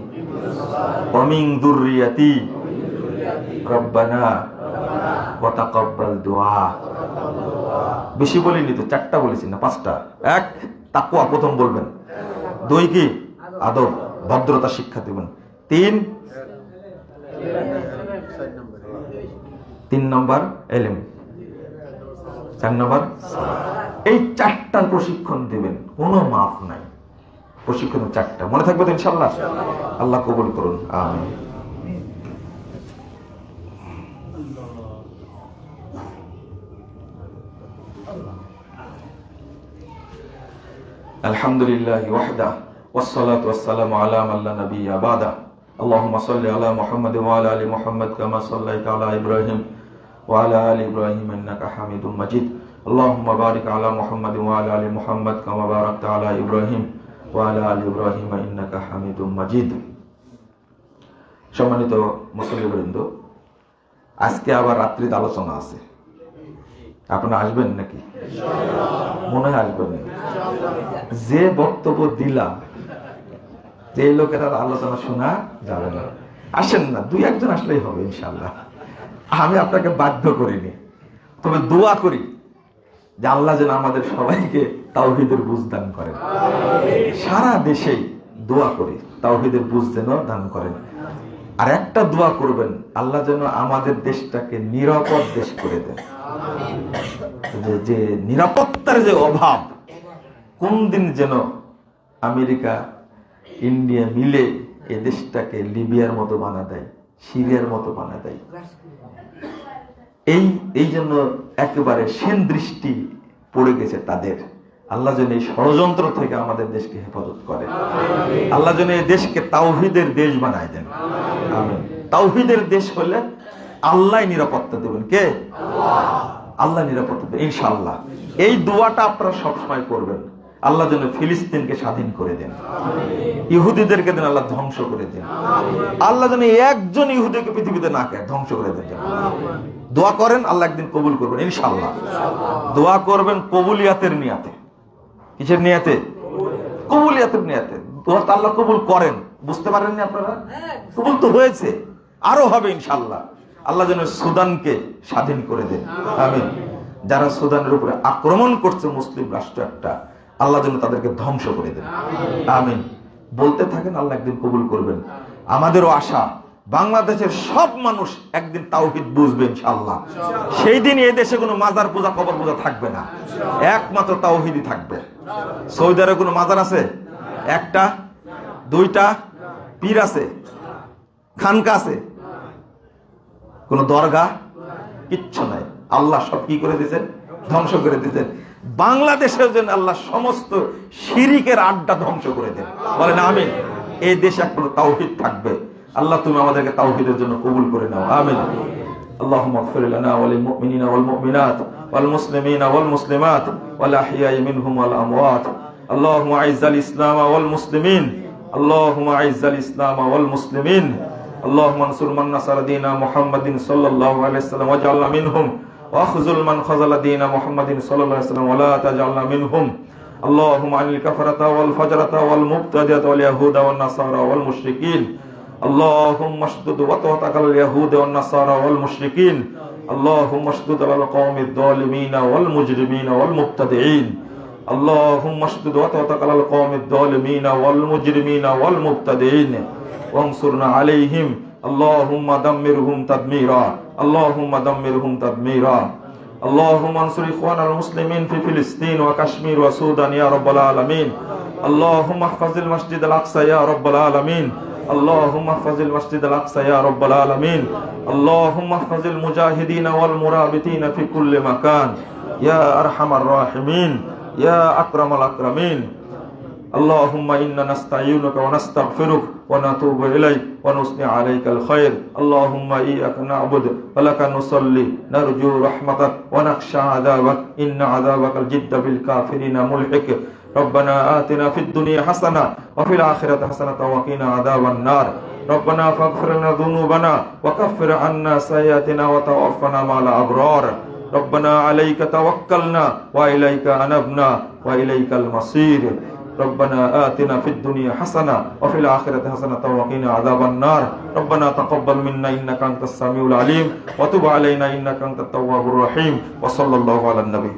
ওয়া মিন যুররিয়াতি রব্বানা ওয়া তাকাব্বাল দুআ। বেশি বলিনি তো, 4টা বলেছি না 5টা। 1 তাকওয়া প্রথম বলবেন, 2 কি আদব ভদ্রতা শিক্ষা দিবেন, 3 নম্বর ইলম, 4 নম্বর এই 4টার প্রশিক্ষণ দিবেন, কোনো মাফ নাই। প্রশিক্ষণ 4টা মনে থাকবে তো ইনশাআল্লাহ। আল্লাহ কবুল করুন, আমিন। আলহামদুলিল্লাহি ওয়াহদা ওয়াসসালাতু ওয়াসসালামু আলা মান লা নাবিয়্যা বাদা। আল্লাহুম্মা সাল্লি আলা মুহাম্মাদ ওয়া আলা আলি মুহাম্মাদ কামা সাল্লাইতা আলা ইব্রাহিম ওয়া আলা আলি ইব্রাহিম ইন্নাকা হামিদুম মাজিদ। আল্লাহুম্মা বারিক আলা মুহাম্মাদ ওয়া আলা আলি মুহাম্মাদ কামা বারাকতা আলা ইব্রাহিম ওয়া আলা আলি ইব্রাহিম ইন্নাকা হামিদুম মাজিদ। সম্মানিত মুসল্লিবৃন্দ, আজকে আবার রাত্রিতে আলোচনা আছে। আপনারা আসবেন নাকি? মনে হয় আসবেন। যে বক্তব্য দিলাম যে লোকেরা আলোচনা শোনা যাবে না, আসেন না, 2-1 আসলেই হবে ইনশাআল্লাহ। আমি আপনাকে বাধ্য করিনি, তবে দোয়া করি যে আল্লাহ যেন আমাদের সবাইকে তাওহীদের বুঝ দান করেন। সারা দেশেই দোয়া করি তাওহীদের বুঝ যেন দান করেন। আর একটা দোয়া করবেন, আল্লাহ যেন আমাদের দেশটাকে নিরাপদ দেশ করে দেন। যে নিরাপত্তার যে অভাব, কোন দিন যেন আমেরিকা ইন্ডিয়া মিলে এই দেশটাকে লিবিয়ার মতো বানা দেয়, সিরিয়ার মতো বানা দেয়। এই জন্য একেবারে সেন দৃষ্টি পড়ে গেছে তাদের। আল্লাহ যেন এই ষড়যন্ত্র থেকে আমাদের দেশকে হেফাজত করে। আল্লাহ যেন এই দেশকে তাওহীদের দেশ বানায় দেন, আমিন। তাওহীদের দেশ হলে আল্লাহ নিরাপত্তা দেবেন। কে? আল্লাহ নিরাপত্তা দেবেন ইনশাআল্লাহ। এই দোয়াটা আপনারা সবসময় করবেন, আল্লাহ যেন ফিলিস্তিনকে স্বাধীন করে দেন, ইহুদিদেরকে যেন আল্লাহ ধ্বংস করে দেন, আল্লাহ যেন একজন ইহুদিকে পৃথিবীতে না ধ্বংস করে দেন। দোয়া করেন, আল্লাহ একদিন কবুল করবেন ইনশাআল্লাহ। দোয়া করবেন কবুলিয়াতের নিয়াতে। কিসের নিয়াতে? কবুলিয়াতের নিয়াতে। দোয়া তো আল্লাহ কবুল করেন, বুঝতে পারেননি আপনারা? কবুল তো হয়েছে, আরো হবে ইনশাআল্লাহ। আল্লাহ যেন সুদানকে স্বাধীন করে দেন, আমিন। যারা সুদানের উপরে আক্রমণ করছে মুসলিম রাষ্ট্র একটা, আল্লাহ যেন তাদেরকে ধ্বংস করে দেন, আমিন। বলতে থাকেন, আল্লাহ একদিন কবুল করবেন। আমাদেরও আশা বাংলাদেশের সব মানুষ একদিন তাওহীদ বুঝবে ইনশাআল্লাহ। সেই দিন এই দেশে কোনো মাজার পূজা কবর পূজা থাকবে না, একমাত্র তাওহীদই থাকবে। সৌদি আরবে কোনো মাজার আছে? 1টা 2টা পীর আছে, খানকা আছে, কোন দরগা কিচ্ছু নাই। আল্লাহ সব কি করে দিয়েছেন? ধ্বংস করে দিয়েছেন। বাংলাদেশের জন্য আল্লাহ সমস্ত শিরিকের আড্ডা ধ্বংস করে দেন, বলেন আমিন। এই দেশে একমাত্র তাওহীদ থাকবে। আল্লাহ তুমি আমাদেরকে তাওহীদের জন্য কবুল করে নাও, আমিন। اللهم اغفر لنا وللمؤمنين والمؤمنات والمسلمين والمسلمات والأحياء منهم والأموات. اللهم أعز الإسلام والمسلمين. اللهم أعز الإسلام والمسلمين. اللهم انصر من نصر دين محمد صلى الله عليه وسلم واجعلنا منهم، واخذل من خذل دين محمد صلى الله عليه وسلم ولا تجعلنا منهم. اللهم عن الكفرة والفجرة والمبتدعة واليهود والنصارى والمشركين اللهم اشدد وطأتك على اليهود والنصارى والمشركين اللهم اشدد على القوم الظالمين والمجرمين والمبتدعين اللهم اشدد وطأتك على القوم الظالمين والمجرمين والمبتدعين وانصرنا عليهم اللهم دمرهم تدميرا اللهم دمرهم تدميرا اللهم انصر إخواننا المسلمين في فلسطين وكشمير وسودان يا رب العالمين اللهم احفظ المسجد الأقصى يا رب العالمين اللهم احفظ المسجد الأقصى يا رب العالمين اللهم احفظ المجاهدين والمرابطين في كل مكان يا أرحم الراحمين يا أكرم الأكرمين اللهم إنا نستعينك ونستغفرك ونتوب إليك ونثني عليك الخير اللهم إياك نعبد ولك نصلي نرجو رحمتك ونخشى عذابك إن عذابك الجد بالكافرين ملحق ربنا آتنا في الدنيا حسنة وفي الآخرة حسنة وقنا عذاب النار ربنا فاغفر لنا ذنوبنا وكفر عنا سيئاتنا وتوفنا مع الأبرار ربنا عليك توكلنا وإليك أنبنا وإليك المصير ربنا آتنا في الدنيا حسنة وفي الآخرة حسنة وقنا عذاب النار ربنا تقبل منا إنك أنت السميع العليم وتب علينا إنك أنت التواب الرحيم وصلى الله على النبي